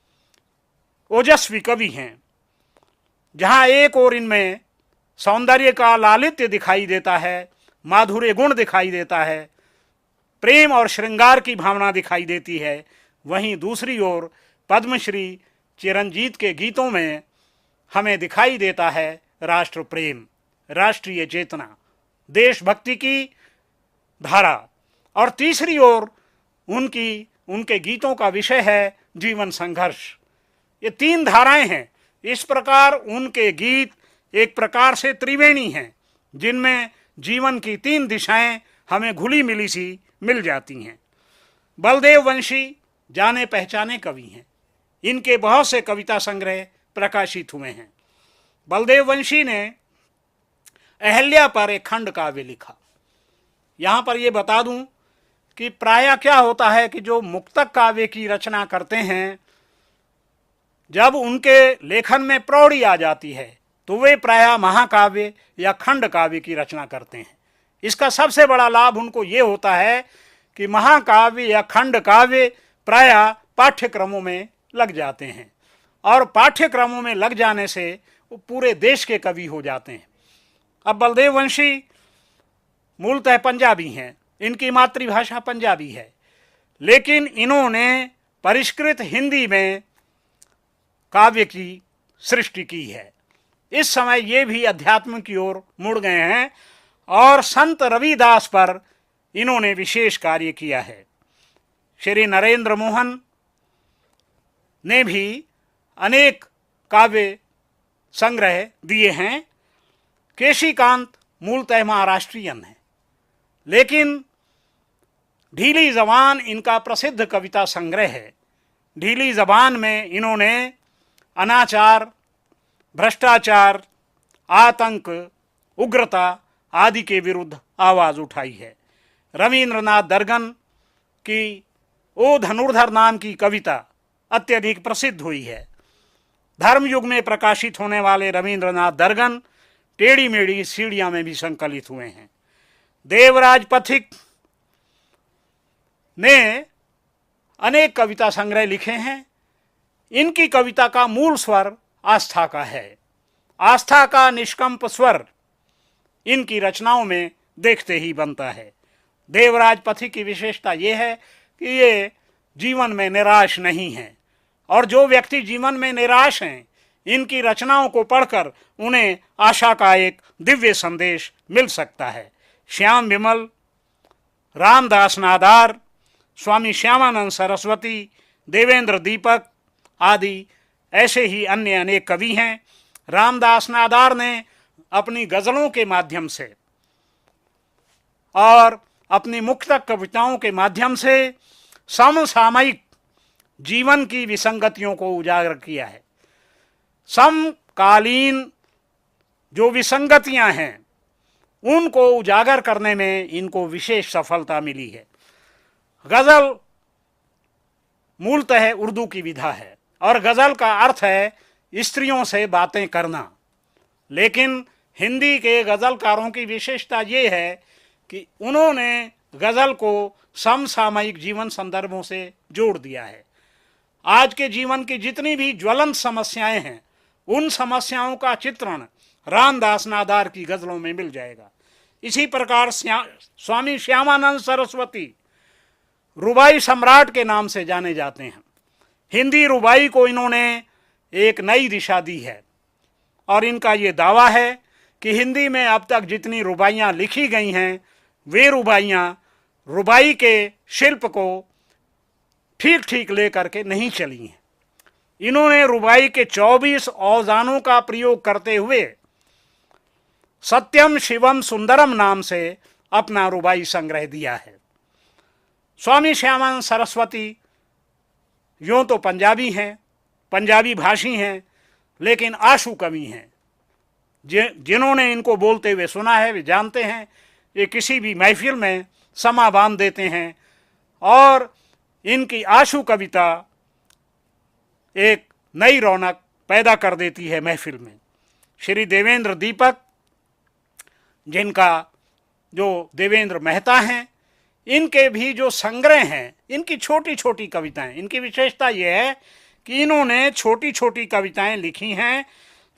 ओजस्वी कवि हैं, जहाँ एक और इनमें सौंदर्य का लालित्य दिखाई देता है, माधुर्य गुण दिखाई देता है, प्रेम और श्रृंगार की भावना दिखाई देती है, वहीं दूसरी ओर पद्मश्री चिरंजीत के गीतों में हमें दिखाई देता है राष्ट्र प्रेम, राष्ट्रीय चेतना, देशभक्ति की धारा। और तीसरी ओर उनके गीतों का विषय है जीवन संघर्ष। ये तीन धाराएं हैं। इस प्रकार उनके गीत एक प्रकार से त्रिवेणी हैं, जिनमें जीवन की तीन दिशाएं हमें घुली मिली सी मिल जाती हैं। बलदेव वंशी जाने पहचाने कवि हैं। इनके बहुत से कविता संग्रह प्रकाशित हुए हैं। बलदेव वंशी ने अहल्या पर एक खंड काव्य लिखा। यहाँ पर ये बता दूं कि प्रायः क्या होता है कि जो मुक्तक काव्य की रचना करते हैं, जब उनके लेखन में प्रौढ़ी आ जाती है तो वे प्रायः महाकाव्य या खंड काव्य की रचना करते हैं। इसका सबसे बड़ा लाभ उनको ये होता है कि महाकाव्य या खंड काव्य प्रायः पाठ्यक्रमों में लग जाते हैं और पाठ्यक्रमों में लग जाने से वो पूरे देश के कवि हो जाते हैं। अब बलदेव वंशी मूलतः पंजाबी हैं, इनकी मातृभाषा पंजाबी है, लेकिन इन्होंने परिष्कृत हिंदी में काव्य की सृष्टि की है। इस समय ये भी अध्यात्म की ओर मुड़ गए हैं और संत रविदास पर इन्होंने विशेष कार्य किया है। श्री नरेंद्र मोहन ने भी अनेक काव्य संग्रह दिए हैं। केशीकांत मूलतः महाराष्ट्रियन है, लेकिन ढीली जवान इनका प्रसिद्ध कविता संग्रह है ढीली जबान में इन्होंने अनाचार, भ्रष्टाचार, आतंक, उग्रता आदि के विरुद्ध आवाज उठाई है। रवींद्रनाथ दर्गन की ओ धनुर्धर नाम की कविता अत्यधिक प्रसिद्ध हुई है। धर्मयुग में प्रकाशित होने वाले रवींद्रनाथ दर्गन टेढ़ी मेढ़ी सीढ़ियां में भी संकलित हुए हैं। देवराज पथिक ने अनेक कविता संग्रह लिखे हैं। इनकी कविता का मूल स्वर आस्था का है। आस्था का निष्कंप स्वर इनकी रचनाओं में देखते ही बनता है। देवराज पथिक की विशेषता यह है कि ये जीवन में निराश नहीं है, और जो व्यक्ति जीवन में निराश हैं, इनकी रचनाओं को पढ़कर उन्हें आशा का एक दिव्य संदेश मिल सकता है। श्याम विमल, रामदास नादार, स्वामी श्यामानंद सरस्वती, देवेंद्र दीपक आदि ऐसे ही अन्य अनेक कवि हैं। रामदास नादार ने अपनी गजलों के माध्यम से और अपनी मुक्तक कविताओं के माध्यम से समसामयिक जीवन की विसंगतियों को उजागर किया है। समकालीन जो विसंगतियां हैं उनको उजागर करने में इनको विशेष सफलता मिली है। गजल मूलतः उर्दू की विधा है और गजल का अर्थ है स्त्रियों से बातें करना, लेकिन हिंदी के गजलकारों की विशेषता ये है कि उन्होंने गजल को समसामयिक जीवन संदर्भों से जोड़ दिया है। आज के जीवन की जितनी भी ज्वलंत समस्याएं हैं, उन समस्याओं का चित्रण रामदास नादार की गजलों में मिल जाएगा। इसी प्रकार स्वामी श्यामानंद सरस्वती रुबाई सम्राट के नाम से जाने जाते हैं। हिंदी रुबाई को इन्होंने एक नई दिशा दी है और इनका ये दावा है कि हिंदी में अब तक जितनी रुबाइयाँ लिखी गई हैं, वे रुबाइयाँ रुबाई के शिल्प को ठीक ठीक ले करके नहीं चली हैं। इन्होंने रुबाई के 24 औजानों का प्रयोग करते हुए सत्यम शिवम सुंदरम नाम से अपना रुबाई संग्रह दिया है। स्वामी श्यामानंद सरस्वती यूँ तो पंजाबी हैं, पंजाबी भाषी हैं, लेकिन आशु कवि हैं। जिन्होंने इनको बोलते हुए सुना है वे जानते हैं ये किसी भी महफिल में समा बांध देते हैं और इनकी आशु कविता एक नई रौनक पैदा कर देती है महफिल में। श्री देवेंद्र दीपक, जिनका जो देवेंद्र मेहता हैं, इनके भी जो संग्रह हैं, इनकी छोटी छोटी कविताएं, इनकी विशेषता यह है कि इन्होंने छोटी छोटी कविताएं लिखी हैं,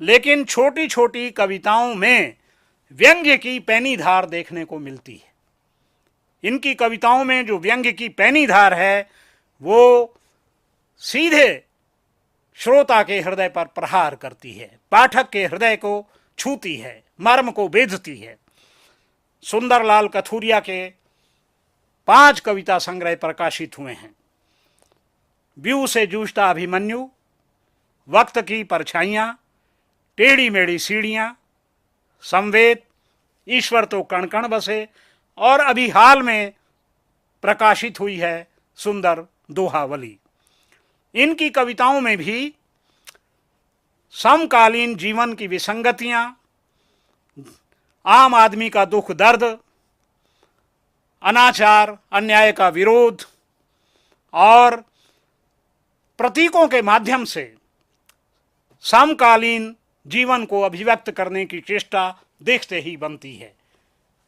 लेकिन छोटी छोटी कविताओं में व्यंग्य की पैनी धार देखने को मिलती है। इनकी कविताओं में जो व्यंग्य की पैनी धार है वो सीधे श्रोता के हृदय पर प्रहार करती है, पाठक के हृदय को छूती है, मर्म को भेदती है। सुंदरलाल कथूरिया के 5 कविता संग्रह प्रकाशित हुए हैं। व्यू से जूझता अभिमन्यु, वक्त की परछाइयाँ, टेढ़ी मेढ़ी सीढ़ियाँ, संवेद, ईश्वर तो कण कण बसे, और अभी हाल में प्रकाशित हुई है सुंदर दोहावली। इनकी कविताओं में भी समकालीन जीवन की विसंगतियां, आम आदमी का दुख दर्द, अनाचार अन्याय का विरोध और प्रतीकों के माध्यम से समकालीन जीवन को अभिव्यक्त करने की चेष्टा देखते ही बनती है।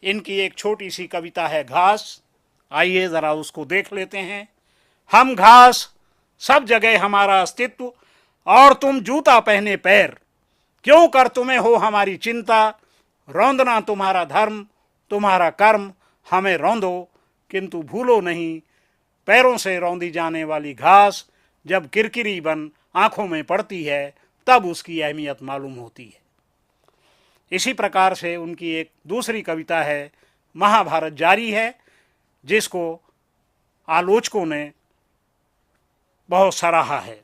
इनकी एक छोटी सी कविता है घास, आइए ज़रा उसको देख लेते हैं। हम घास, सब जगह हमारा अस्तित्व, और तुम जूता पहने पैर, क्यों कर तुम्हें हो हमारी चिंता, रौंदना तुम्हारा धर्म तुम्हारा कर्म, हमें रौंदो किंतु भूलो नहीं, पैरों से रौंदी जाने वाली घास जब किरकिरी बन आंखों में पड़ती है तब उसकी अहमियत मालूम होती है। इसी प्रकार से उनकी एक दूसरी कविता है महाभारत जारी है, जिसको आलोचकों ने बहुत सराहा है।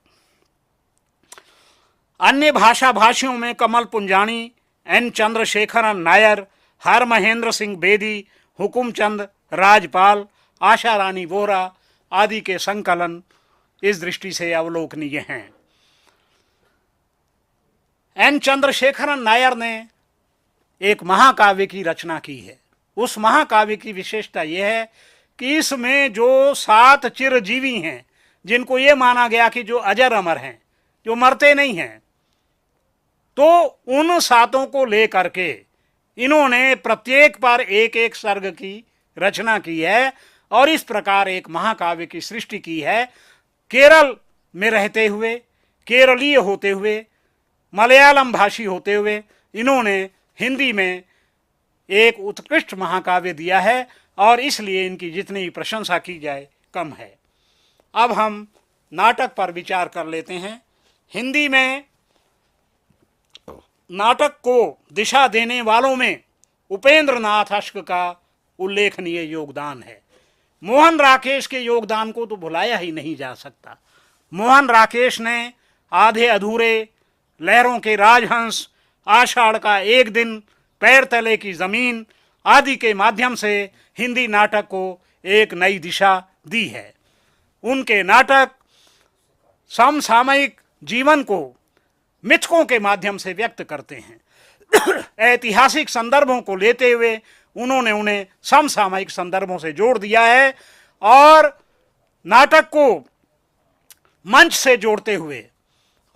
अन्य भाषा भाषियों में कमल पुंजानी, एन चंद्रशेखरन नायर, हर महेंद्र सिंह बेदी, हुकुमचंद राजपाल, आशा रानी वोहरा आदि के संकलन इस दृष्टि से अवलोकनीय हैं। एन चंद्रशेखरन नायर ने एक महाकाव्य की रचना की है। उस महाकाव्य की विशेषता यह है कि इसमें जो 7 चिरजीवी हैं, जिनको ये माना गया कि जो अजर अमर हैं, जो मरते नहीं हैं, तो उन 7 को लेकर के इन्होंने प्रत्येक पर एक एक सर्ग की रचना की है और इस प्रकार एक महाकाव्य की सृष्टि की है। केरल में रहते हुए, केरलीय होते हुए, मलयालम भाषी होते हुए इन्होंने हिंदी में एक उत्कृष्ट महाकाव्य दिया है और इसलिए इनकी जितनी प्रशंसा की जाए कम है। अब हम नाटक पर विचार कर लेते हैं। हिंदी में नाटक को दिशा देने वालों में उपेंद्र नाथ अश्क का उल्लेखनीय योगदान है। मोहन राकेश के योगदान को तो भुलाया ही नहीं जा सकता। मोहन राकेश ने आधे अधूरे, लहरों के राजहंस, आषाढ़ का एक दिन, पैर तले की जमीन आदि के माध्यम से हिंदी नाटक को एक नई दिशा दी है। उनके नाटक समसामयिक जीवन को मिथकों के माध्यम से व्यक्त करते हैं। ऐतिहासिक संदर्भों को लेते हुए उन्होंने उन्हें समसामयिक संदर्भों से जोड़ दिया है और नाटक को मंच से जोड़ते हुए,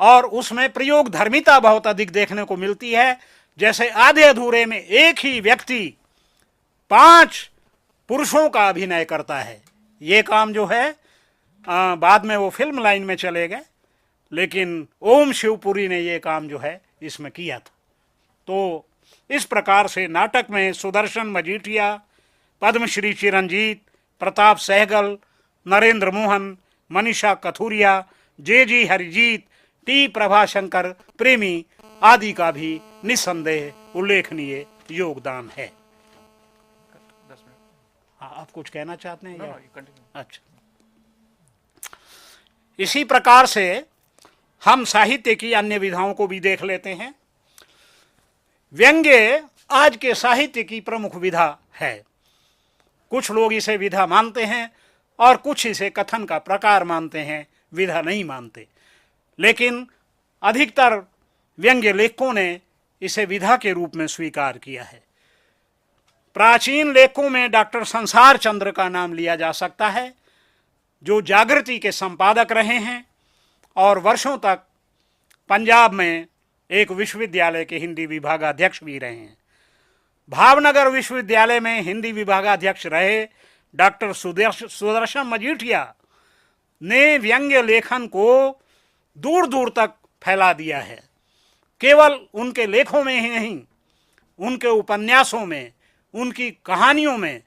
और उसमें प्रयोग धर्मिता बहुत अधिक देखने को मिलती है। जैसे आधे अधूरे में एक ही व्यक्ति 5 पुरुषों का अभिनय करता है। ये काम जो है बाद में वो फिल्म लाइन में चले गए, लेकिन ओम शिवपुरी ने ये काम जो है इसमें किया था। तो इस प्रकार से नाटक में सुदर्शन मजीठिया, पद्मश्री चिरंजीत, प्रताप सहगल, नरेंद्र मोहन, मनीषा कथुरिया, जे हरिजीत, टी प्रभाशंकर प्रेमी आदि का भी निस्संदेह उल्लेखनीय योगदान है। आप कुछ कहना चाहते हैं? अच्छा, इसी प्रकार से हम साहित्य की अन्य विधाओं को भी देख लेते हैं। व्यंग्य आज के साहित्य की प्रमुख विधा है। कुछ लोग इसे विधा मानते हैं और कुछ इसे कथन का प्रकार मानते हैं, विधा नहीं मानते। लेकिन अधिकतर व्यंग्य लेखकों ने इसे विधा के रूप में स्वीकार किया है। प्राचीन लेखकों में डॉक्टर संसार चंद्र का नाम लिया जा सकता है, जो जागृति के संपादक रहे हैं और वर्षों तक पंजाब में एक विश्वविद्यालय के हिंदी विभागाध्यक्ष भी रहे हैं। भावनगर विश्वविद्यालय में हिंदी विभागाध्यक्ष रहे डॉक्टर सुदर्शन मजीठिया ने व्यंग्य लेखन को दूर दूर तक फैला दिया है। केवल उनके लेखों में ही नहीं, उनके उपन्यासों में, उनकी कहानियों में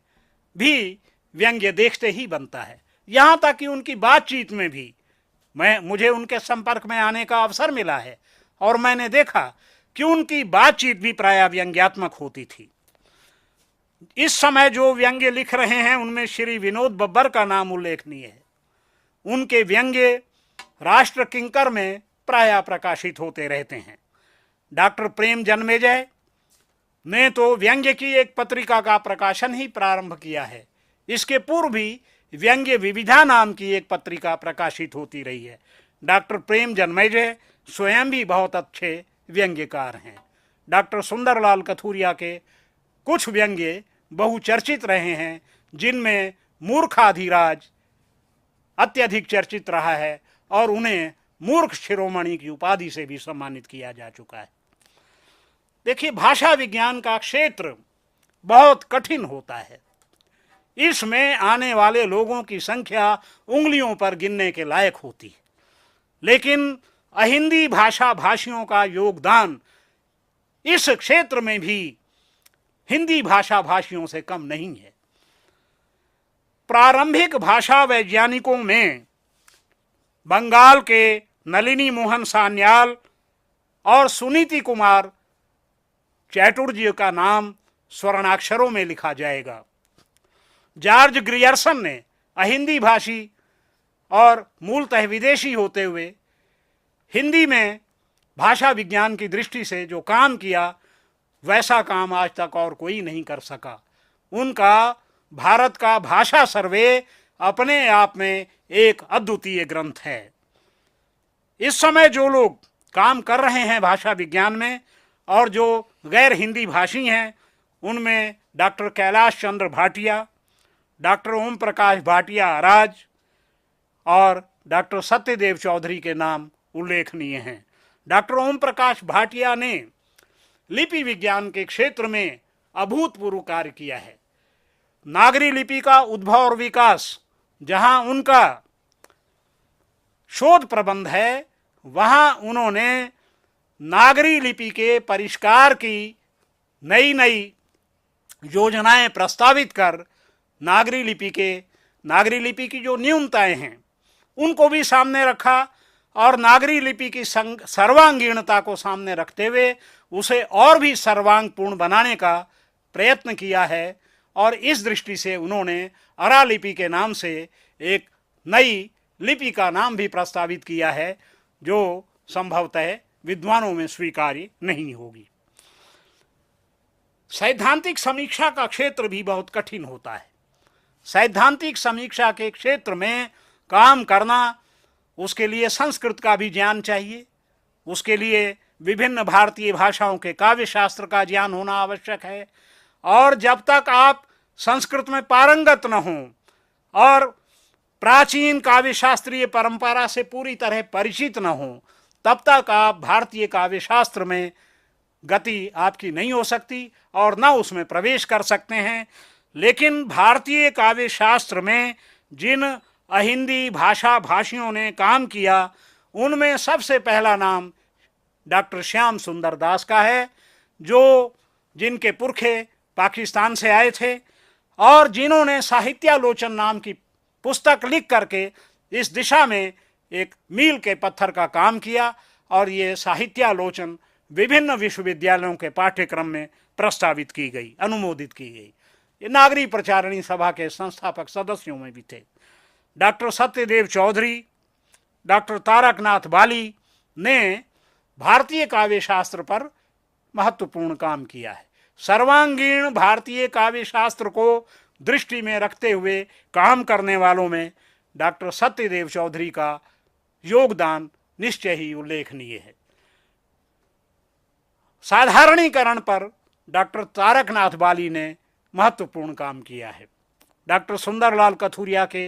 भी व्यंग्य देखते ही बनता है। यहाँ तक कि उनकी बातचीत में भी मुझे उनके संपर्क में आने का अवसर मिला है और मैंने देखा कि उनकी बातचीत भी प्रायः व्यंग्यात्मक होती थी। इस समय जो व्यंग्य लिख रहे हैं उनमें श्री विनोद बब्बर का नाम उल्लेखनीय है। उनके व्यंग्य राष्ट्र किंकर में प्रायः प्रकाशित होते रहते हैं। डॉक्टर प्रेम जन्मेजय ने तो व्यंग्य की एक पत्रिका का प्रकाशन ही प्रारंभ किया है। इसके पूर्व भी व्यंग्य विविधा नाम की एक पत्रिका प्रकाशित होती रही है। डॉक्टर प्रेम जन्मेजय स्वयं भी बहुत अच्छे व्यंग्यकार हैं। डॉक्टर सुंदरलाल कथुरिया के कुछ व्यंग्य बहुचर्चित रहे हैं, जिनमें मूर्खाधिराज अत्यधिक चर्चित रहा है और उन्हें मूर्ख शिरोमणि की उपाधि से भी सम्मानित किया जा चुका है। देखिए, भाषा विज्ञान का क्षेत्र बहुत कठिन होता है। इसमें आने वाले लोगों की संख्या उंगलियों पर गिनने के लायक होती है, लेकिन अहिंदी भाषा भाषियों का योगदान इस क्षेत्र में भी हिंदी भाषा भाषियों से कम नहीं है। प्रारंभिक भाषा वैज्ञानिकों में बंगाल के नलिनी मोहन सान्याल और सुनीति कुमार चैटुर्जी का नाम स्वर्णाक्षरों में लिखा जाएगा। जॉर्ज ग्रियर्सन ने अहिंदी भाषी और मूलतः विदेशी होते हुए हिंदी में भाषा विज्ञान की दृष्टि से जो काम किया, वैसा काम आज तक और कोई नहीं कर सका। उनका भारत का भाषा सर्वे अपने आप में एक अद्वितीय ग्रंथ है। इस समय जो लोग काम कर रहे हैं भाषा विज्ञान में और जो गैर हिंदी भाषी हैं, उनमें डॉक्टर कैलाश चंद्र भाटिया, डॉक्टर ओम प्रकाश भाटिया आराज और डॉक्टर सत्यदेव चौधरी के नाम उल्लेखनीय हैं। डॉक्टर ओम प्रकाश भाटिया ने लिपि विज्ञान के क्षेत्र में अभूतपूर्व कार्य किया है। नागरी लिपि का उद्भव और विकास जहां उनका शोध प्रबंध है, वहां उन्होंने नागरी लिपि के परिष्कार की नई नई योजनाएं प्रस्तावित कर नागरी लिपि की जो न्यूनताएं हैं उनको भी सामने रखा और नागरी लिपि की सर्वांगीणता को सामने रखते हुए उसे और भी सर्वांगपूर्ण बनाने का प्रयत्न किया है। और इस दृष्टि से उन्होंने अरा लिपि के नाम से एक नई लिपि का नाम भी प्रस्तावित किया है, जो संभवतः विद्वानों में स्वीकार्य नहीं होगी। सैद्धांतिक समीक्षा का क्षेत्र भी बहुत कठिन होता है। सैद्धांतिक समीक्षा के क्षेत्र में काम करना, उसके लिए संस्कृत का भी ज्ञान चाहिए, उसके लिए विभिन्न भारतीय भाषाओं के काव्य शास्त्र का ज्ञान होना आवश्यक है। और जब तक आप संस्कृत में पारंगत न हों और प्राचीन काव्य शास्त्रीय परंपरा से पूरी तरह परिचित न हों, तब तक आप भारतीय काव्य शास्त्र में गति आपकी नहीं हो सकती और न उसमें प्रवेश कर सकते हैं। लेकिन भारतीय काव्य शास्त्र में जिन अहिंदी भाषा भाषियों ने काम किया, उनमें सबसे पहला नाम डॉक्टर श्याम सुंदर दास का है, जो जिनके पुरखे पाकिस्तान से आए थे और जिन्होंने साहित्यालोचन नाम की पुस्तक लिख करके इस दिशा में एक मील के पत्थर का काम किया। और ये साहित्यालोचन विभिन्न विश्वविद्यालयों के पाठ्यक्रम में प्रस्तावित की गई, अनुमोदित की गई। ये नागरी प्रचारणी सभा के संस्थापक सदस्यों में भी थे। डॉक्टर सत्यदेव चौधरी, डॉक्टर तारकनाथ बाली ने भारतीय काव्य शास्त्र पर महत्वपूर्ण काम किया है। सर्वांगीण भारतीय काव्य शास्त्र को दृष्टि में रखते हुए काम करने वालों में डॉक्टर सत्यदेव चौधरी का योगदान निश्चय ही उल्लेखनीय है। साधारणीकरण पर डॉक्टर तारकनाथ बाली ने महत्वपूर्ण काम किया है। डॉक्टर सुंदरलाल कथुरिया के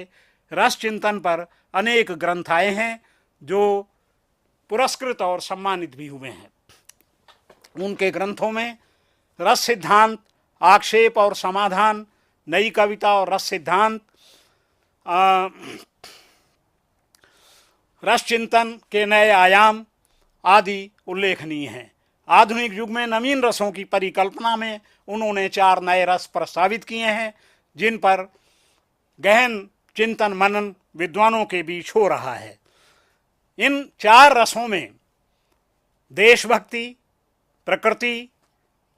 रस चिंतन पर अनेक ग्रंथ आए हैं जो पुरस्कृत और सम्मानित भी हुए हैं। उनके ग्रंथों में रस सिद्धांत, आक्षेप और समाधान, नई कविता और रस सिद्धांत, रस चिंतन के नए आयाम आदि उल्लेखनीय हैं। आधुनिक युग में नवीन रसों की परिकल्पना में उन्होंने 4 नए रस प्रस्तावित किए हैं, जिन पर गहन चिंतन मनन विद्वानों के बीच हो रहा है। इन 4 रसों में देशभक्ति, प्रकृति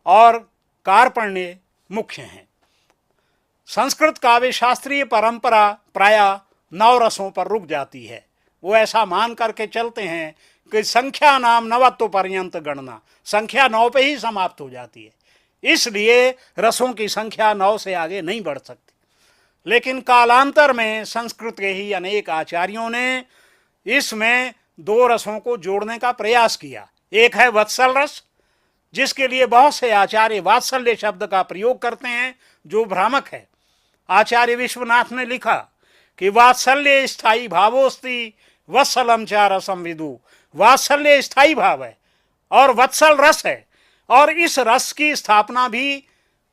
और कार्पण्य मुख्य हैं। संस्कृत काव्य शास्त्रीय परंपरा प्रायः 9 रसों पर रुक जाती है। वो ऐसा मान करके चलते हैं कि संख्या नाम नवत्व पर्यंत गणना, संख्या 9 पे ही समाप्त हो जाती है, इसलिए रसों की संख्या 9 से आगे नहीं बढ़ सकती। लेकिन कालांतर में संस्कृत के ही अनेक आचार्यों ने इसमें 2 रसों को जोड़ने का प्रयास किया। एक है वत्सल रस, जिसके लिए बहुत से आचार्य वात्सल्य शब्द का प्रयोग करते हैं, जो भ्रामक है। आचार्य विश्वनाथ ने लिखा कि वात्सल्य स्थायी भावोस्ति वत्सलम च रसम विदु। वात्सल्य स्थायी भाव है और वत्सल रस है, और इस रस की स्थापना भी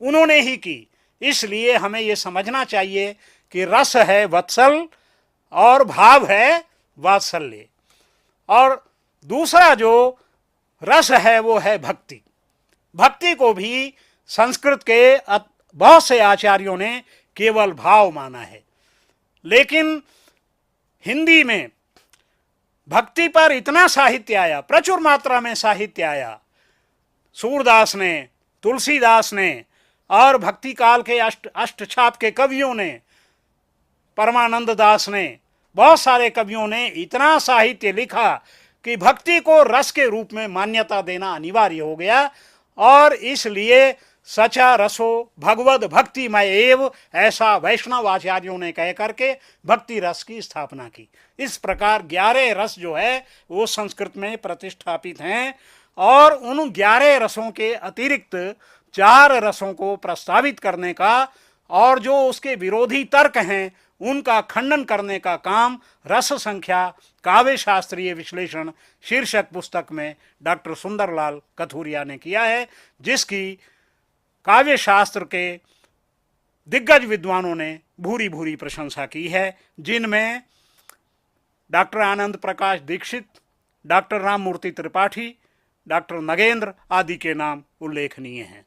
उन्होंने ही की। इसलिए हमें ये समझना चाहिए कि रस है वत्सल और भाव है वात्सल्य। और दूसरा जो रस है वो है भक्ति। भक्ति को भी संस्कृत के बहुत से आचार्यों ने केवल भाव माना है, लेकिन हिंदी में भक्ति पर इतना साहित्य आया, प्रचुर मात्रा में साहित्य आया। सूरदास ने, तुलसीदास ने और भक्ति काल के अष्टछाप के कवियों ने, परमानंद दास ने, बहुत सारे कवियों ने इतना साहित्य लिखा कि भक्ति को रस के रूप में मान्यता देना अनिवार्य हो गया। और इसलिए सचा रसो भगवद भक्तिमय एव, ऐसा वैष्णव आचार्यों ने कह करके भक्ति रस की स्थापना की। इस प्रकार 11 रस जो है वो संस्कृत में प्रतिष्ठापित हैं और उन 11 रसों के अतिरिक्त 4 रसों को प्रस्तावित करने का और जो उसके विरोधी तर्क हैं उनका खंडन करने का काम रस संख्या काव्य शास्त्रीय विश्लेषण शीर्षक पुस्तक में डॉक्टर सुंदरलाल कथुरिया ने किया है, जिसकी काव्य शास्त्र के दिग्गज विद्वानों ने भूरी भूरी प्रशंसा की है, जिनमें doctor Anand Prakash Dixit, doctor Ramamurthy Tripathi, doctor Nagendra आदि के नाम उल्लेखनीय हैं।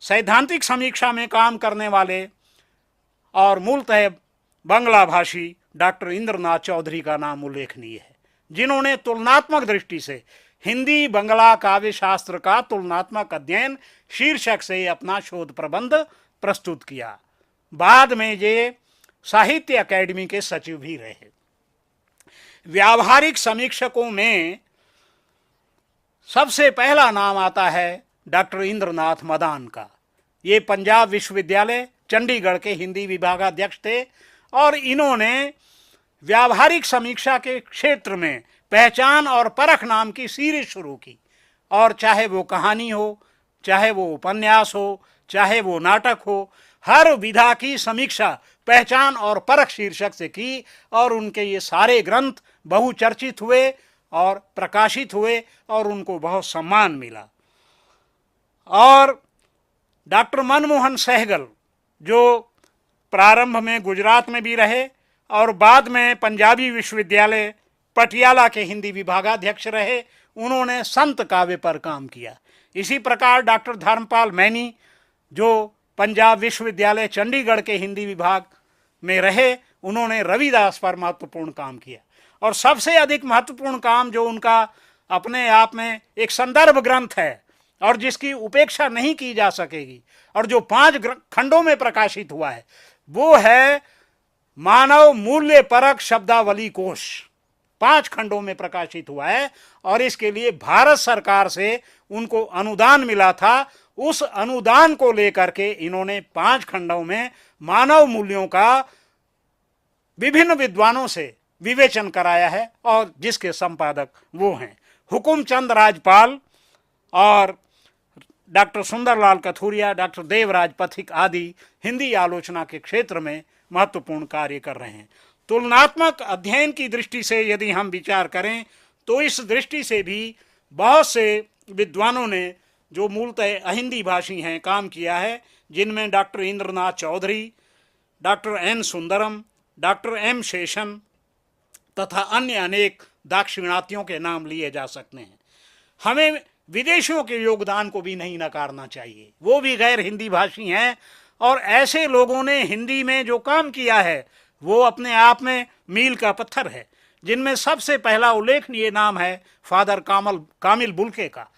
सैद्धांतिक समीक्षा में काम करने वाले और मूलतः बंगला भाषी डॉक्टर इंद्रनाथ चौधरी का नाम उल्लेखनीय है, जिन्होंने तुलनात्मक दृष्टि से हिंदी बंगला काव्य शास्त्र का तुलनात्मक अध्ययन शीर्षक से अपना शोध प्रबंध प्रस्तुत किया। बाद में ये साहित्य अकेडमी के सचिव भी रहे। व्यावहारिक समीक्षकों में सबसे पहला नाम आता है डॉक्टर इंद्रनाथ मदान का। ये पंजाब विश्वविद्यालय चंडीगढ़ के हिंदी विभागाध्यक्ष थे और इन्होंने व्यावहारिक समीक्षा के क्षेत्र में पहचान और परख नाम की सीरीज शुरू की, और चाहे वो कहानी हो, चाहे वो उपन्यास हो, चाहे वो नाटक हो, हर विधा की समीक्षा पहचान और परख शीर्षक से की और उनके ये सारे ग्रंथ बहुचर्चित हुए और प्रकाशित हुए और उनको बहुत सम्मान मिला। और डॉक्टर मनमोहन सहगल, जो प्रारंभ में गुजरात में भी रहे और बाद में पंजाबी विश्वविद्यालय पटियाला के हिंदी विभागाध्यक्ष रहे, उन्होंने संत काव्य पर काम किया। इसी प्रकार डॉक्टर धर्मपाल मैनी, जो पंजाब विश्वविद्यालय चंडीगढ़ के हिंदी विभाग में रहे, उन्होंने रविदास पर महत्वपूर्ण काम किया। और सबसे अधिक महत्वपूर्ण काम जो उनका अपने आप में एक संदर्भ ग्रंथ है और जिसकी उपेक्षा नहीं की जा सकेगी और जो 5 खंडों में प्रकाशित हुआ है, वो है मानव मूल्य परक शब्दावली कोश। 5 खंडों में प्रकाशित हुआ है और इसके लिए भारत सरकार से उनको अनुदान मिला था। उस अनुदान को लेकर के इन्होंने 5 खंडों में मानव मूल्यों का विभिन्न विद्वानों से विवेचन कराया है और जिसके संपादक वो हैं हुकुमचंद राजपाल और डॉक्टर सुंदरलाल कथुरिया, डॉक्टर देवराज पथिक आदि हिंदी आलोचना के क्षेत्र में महत्वपूर्ण कार्य कर रहे हैं। तुलनात्मक अध्ययन की दृष्टि से यदि हम विचार करें तो इस दृष्टि से भी बहुत से विद्वानों ने जो मूलतः अहिंदी भाषी हैं काम किया है, जिनमें doctor Indranath Chaudhary, doctor N Sundaram, doctor M Seshan तथा अन्य अनेक दाक्षिणात्यों के नाम लिए जा सकते हैं। हमें विदेशियों के योगदान को भी नहीं नकारना चाहिए, वो भी गैर हिंदी भाषी हैं और ऐसे लोगों ने हिंदी में जो काम किया है वो अपने आप में मील का पत्थर है, जिनमें सबसे पहला उल्लेखनीय नाम है फादर कामिल बुल्के का।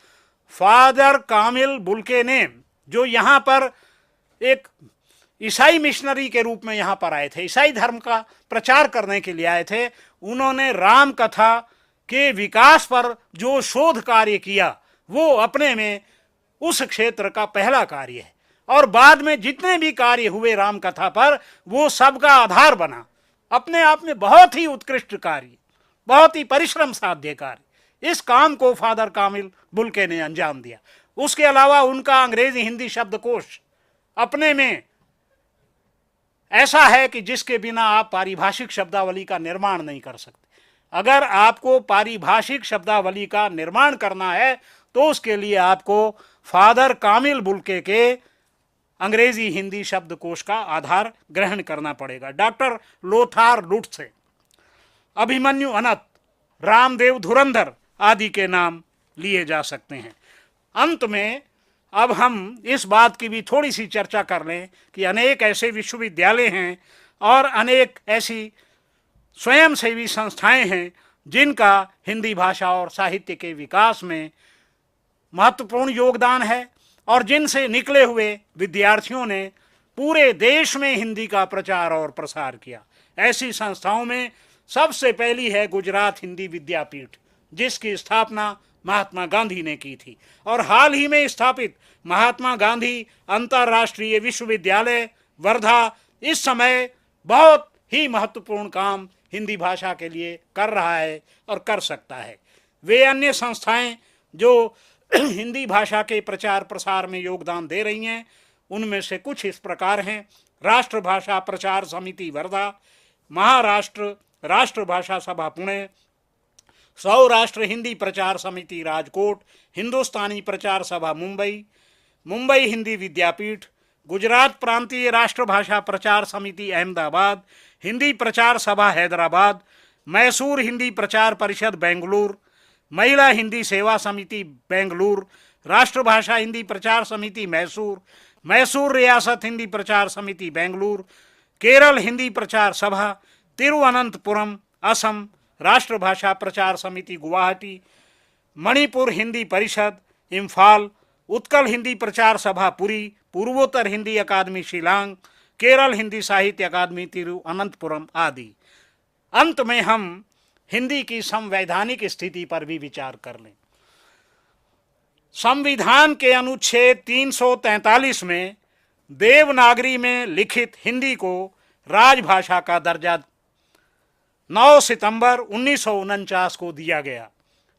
फादर कामिल बुल्के ने जो यहाँ पर एक ईसाई मिशनरी के रूप में यहाँ पर आए थे, ईसाई धर्म का प्रचार करने के लिए आए थे, उन्होंने राम कथा के विकास पर जो शोध कार्य किया वो अपने में उस क्षेत्र का पहला कार्य है और बाद में जितने भी कार्य हुए राम कथा पर वो सबका आधार बना। अपने आप में बहुत ही उत्कृष्ट कार्य, बहुत ही परिश्रम साध्य कार्य, इस काम को फादर कामिल बुल्के ने अंजाम दिया। उसके अलावा उनका अंग्रेजी हिंदी शब्दकोश अपने में ऐसा है कि जिसके बिना आप पारिभाषिक शब्दावली का निर्माण नहीं कर सकते। अगर आपको पारिभाषिक शब्दावली का निर्माण करना है तो उसके लिए आपको फादर कामिल बुल्के के अंग्रेजी हिंदी शब्दकोश का आधार ग्रहण करना पड़ेगा। डॉक्टर लोथार लुट्से, अभिमन्यु अनंत, रामदेव धुरंधर आदि के नाम लिए जा सकते हैं। अंत में अब हम इस बात की भी थोड़ी सी चर्चा कर लें कि अनेक ऐसे विश्वविद्यालय हैं और अनेक ऐसी स्वयंसेवी संस्थाएं हैं जिनका हिंदी भाषा और साहित्य के विकास में महत्वपूर्ण योगदान है और जिनसे निकले हुए विद्यार्थियों ने पूरे देश में हिंदी का प्रचार और प्रसार किया। ऐसी संस्थाओं में सबसे पहली है गुजरात हिंदी विद्यापीठ, जिसकी स्थापना महात्मा गांधी ने की थी। और हाल ही में स्थापित महात्मा गांधी अंतर्राष्ट्रीय विश्वविद्यालय वर्धा इस समय बहुत ही महत्वपूर्ण काम हिंदी भाषा के लिए कर रहा है और कर सकता है। वे अन्य संस्थाएं जो हिंदी भाषा के प्रचार प्रसार में योगदान दे रही हैं, उनमें से कुछ इस प्रकार हैं: राष्ट्र भाषा प्रचार समिति वर्धा, महाराष्ट्र राष्ट्र भाषा सभा पुणे, सौराष्ट्र हिंदी प्रचार समिति राजकोट, हिंदुस्तानी प्रचार सभा मुंबई, मुंबई हिंदी विद्यापीठ, गुजरात प्रांतीय राष्ट्रभाषा प्रचार समिति अहमदाबाद, हिंदी प्रचार सभा हैदराबाद, मैसूर हिंदी प्रचार परिषद बेंगलुरु, महिला हिंदी सेवा समिति बेंगलुरु, राष्ट्रभाषा हिंदी प्रचार समिति मैसूर, मैसूर रियासत हिंदी प्रचार समिति बेंगलुरु, केरल हिंदी प्रचार सभा, तिरुवनंतपुरम असम राष्ट्रभाषा प्रचार समिति गुवाहाटी, मणिपुर हिंदी परिषद इम्फाल, उत्कल हिंदी प्रचार सभा पुरी, पूर्वोत्तर हिंदी अकादमी शिलांग, केरल हिंदी साहित्य अकादमी तिरुवनंतपुरम आदि। अंत में हम हिंदी की संवैधानिक स्थिति पर भी विचार कर लें। संविधान के अनुच्छेद 343 में देवनागरी में लिखित हिंदी को राजभाषा का दर्जा 9 सितंबर 1949 को दिया गया,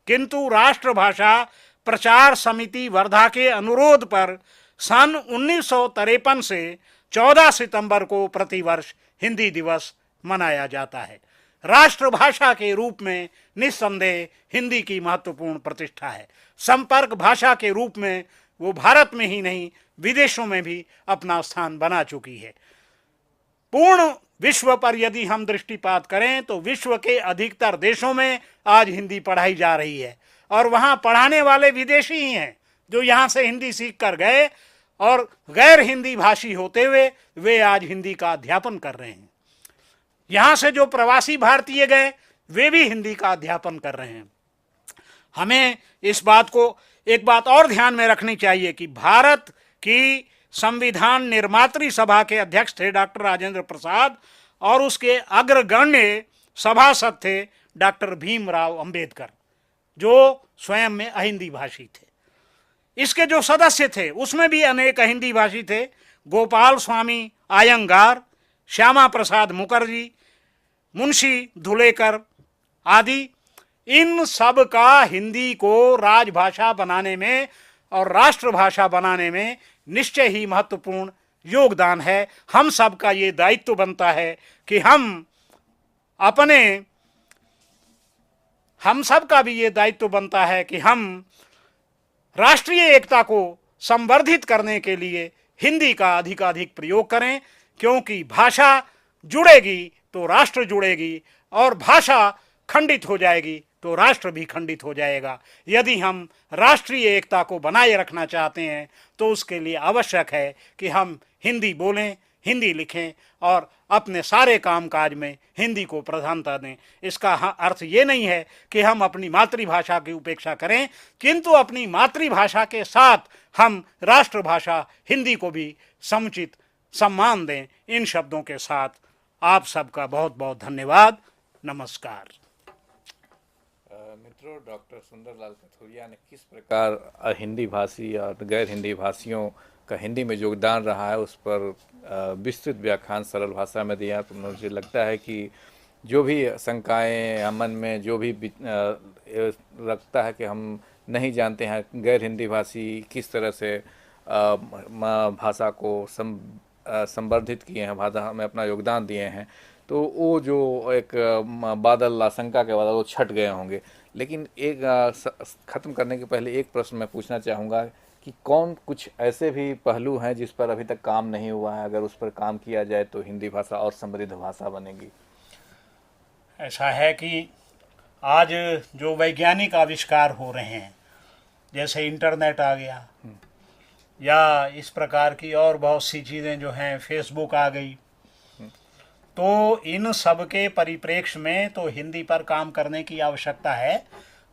किंतु राष्ट्रभाषा प्रचार समिति वर्धा के अनुरोध पर सन 1953 से 14 सितंबर को प्रतिवर्ष हिंदी दिवस मनाया जाता है। राष्ट्रभाषा के रूप में निस्संदेह हिंदी की महत्वपूर्ण प्रतिष्ठा है। संपर्क भाषा के रूप में वो भारत में ही नहीं विदेशों में भी अपना स्थान बना चुकी है। पूर्ण विश्व पर यदि हम दृष्टिपात करें तो विश्व के अधिकतर देशों में आज हिंदी पढ़ाई जा रही है और वहाँ पढ़ाने वाले विदेशी ही हैं जो यहाँ से हिंदी सीख कर गए और गैर हिंदी भाषी होते हुए वे आज हिंदी का अध्यापन कर रहे हैं। यहाँ से जो प्रवासी भारतीय गए वे भी हिंदी का अध्यापन कर रहे हैं। हमें इस बात को एक बात और ध्यान में रखनी चाहिए कि भारत की संविधान निर्मात्री सभा के अध्यक्ष थे डॉक्टर राजेंद्र प्रसाद और उसके अग्रगण्य सभासद थे डॉक्टर भीमराव अंबेडकर, जो स्वयं में अहिंदी भाषी थे। इसके जो सदस्य थे उसमें भी अनेक अहिंदी भाषी थे। गोपाल स्वामी आयंगार, श्यामा प्रसाद मुखर्जी, मुंशी धुलेकर आदि, इन सब का हिंदी को राजभाषा बनाने में और राष्ट्रभाषा बनाने में निश्चय ही महत्वपूर्ण योगदान है। हम सब का ये दायित्व बनता है कि हम सब का भी ये दायित्व बनता है कि हम राष्ट्रीय एकता को संवर्धित करने के लिए हिंदी का अधिकाधिक प्रयोग करें, क्योंकि भाषा जुड़ेगी तो राष्ट्र जुड़ेगी और भाषा खंडित हो जाएगी तो राष्ट्र भी खंडित हो जाएगा। यदि हम राष्ट्रीय एकता को बनाए रखना चाहते हैं तो उसके लिए आवश्यक है कि हम हिंदी बोलें, हिंदी लिखें और अपने सारे कामकाज में हिंदी को प्रधानता दें। इसका अर्थ ये नहीं है कि हम अपनी मातृभाषा की उपेक्षा करें, किंतु अपनी मातृभाषा के साथ हम राष्ट्रभाषा हिंदी को भी समुचित सम्मान दें। इन शब्दों के साथ आप सबका बहुत बहुत धन्यवाद। नमस्कार। मित्रों, डॉक्टर सुंदरलाल कथुरिया ने किस प्रकार हिंदी भाषी और गैर हिंदी भाषियों का हिंदी में योगदान रहा है उस पर विस्तृत व्याख्यान सरल भाषा में दिया। तो मुझे लगता है कि जो भी शंकाएं मन में जो भी रखता है कि हम नहीं जानते हैं गैर हिंदी भाषी किस तरह से भाषा को संवर्धित किए हैं, भाषा में अपना योगदान दिए हैं, तो वो जो एक बादल आशंका के बादल वो छट गए होंगे। लेकिन एक ख़त्म करने के पहले एक प्रश्न मैं पूछना चाहूँगा कि कौन कुछ ऐसे भी पहलू हैं जिस पर अभी तक काम नहीं हुआ है, अगर उस पर काम किया जाए तो हिंदी भाषा और समृद्ध भाषा बनेगी। ऐसा है कि आज जो वैज्ञानिक आविष्कार हो रहे हैं, जैसे इंटरनेट आ गया या इस प्रकार की और बहुत सी चीज़ें जो हैं, फेसबुक आ गई, तो इन सब के परिप्रेक्ष्य में तो हिंदी पर काम करने की आवश्यकता है।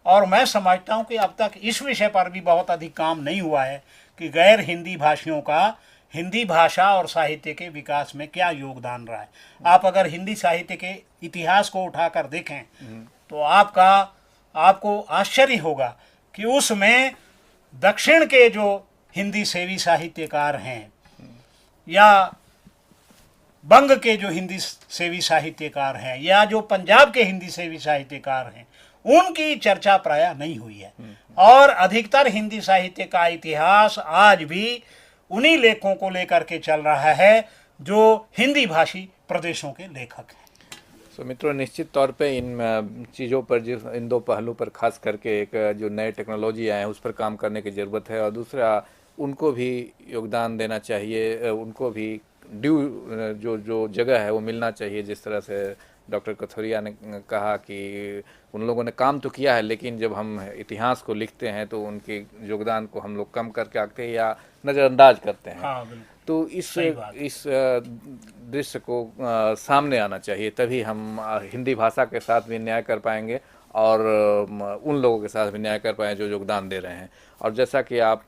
और मैं समझता हूँ कि अब तक इस विषय पर भी बहुत अधिक काम नहीं हुआ है कि गैर हिंदी भाषियों का हिंदी भाषा और साहित्य के विकास में क्या योगदान रहा है। आप अगर हिंदी साहित्य के इतिहास को उठाकर देखें तो आपको आश्चर्य होगा कि उसमें दक्षिण के जो हिंदी सेवी साहित्यकार हैं या बंग के जो हिंदी सेवी साहित्यकार हैं या जो पंजाब के हिंदी सेवी साहित्यकार हैं, उनकी चर्चा प्रायः नहीं हुई है। और अधिकतर हिंदी साहित्य का इतिहास आज भी उन्हीं लेखकों को लेकर के चल रहा है जो हिंदी भाषी प्रदेशों के लेखक हैं। तो मित्रों, निश्चित तौर पे इन चीज़ों पर, जो इन दो पहलू पर खास करके एक जो नए टेक्नोलॉजी आए हैं उस पर काम करने की ज़रूरत है, और दूसरा उनको भी योगदान देना चाहिए, उनको भी ड्यू जो जगह है वो मिलना चाहिए। जिस तरह से डॉक्टर कथुरिया ने कहा कि उन लोगों ने काम तो किया है, लेकिन जब हम इतिहास को लिखते हैं तो उनके योगदान को हम लोग कम करके आते हैं या नज़रअंदाज करते हैं। हाँ, तो इस दृश्य को सामने आना चाहिए, तभी हम हिंदी भाषा के साथ भी न्याय कर पाएंगे और उन लोगों के साथ भी न्याय कर पाएंगे जो योगदान दे रहे हैं। और जैसा कि आप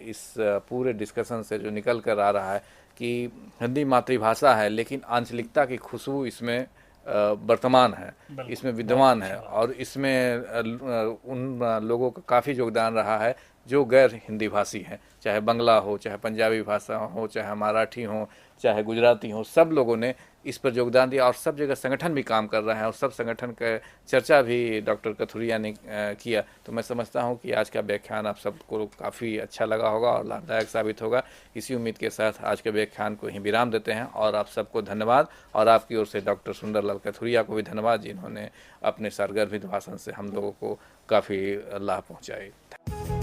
इस पूरे डिस्कशन से जो निकल कर आ रहा है कि हिंदी मातृभाषा है, लेकिन आंचलिकता की खुशबू इसमें वर्तमान है, इसमें विद्यमान है, और इसमें उन लोगों का काफ़ी योगदान रहा है जो गैर हिंदी भाषी हैं, चाहे बंगला हो, चाहे पंजाबी भाषा हो, चाहे मराठी हो, चाहे गुजराती हो, सब लोगों ने इस पर योगदान दिया। और सब जगह संगठन भी काम कर रहे हैं और सब संगठन का चर्चा भी डॉक्टर कथुरिया ने किया। तो मैं समझता हूं कि आज का व्याख्यान आप सबको काफ़ी अच्छा लगा होगा और लाभदायक साबित होगा। इसी उम्मीद के साथ आज के व्याख्यान को यहीं विराम देते हैं, और आप सबको धन्यवाद, और आपकी ओर से डॉक्टर सुंदरलाल कथुरिया को भी धन्यवाद, जिन्होंने अपने सारगर्भित भाषण से हम लोगों को काफ़ी लाभ पहुँचाए।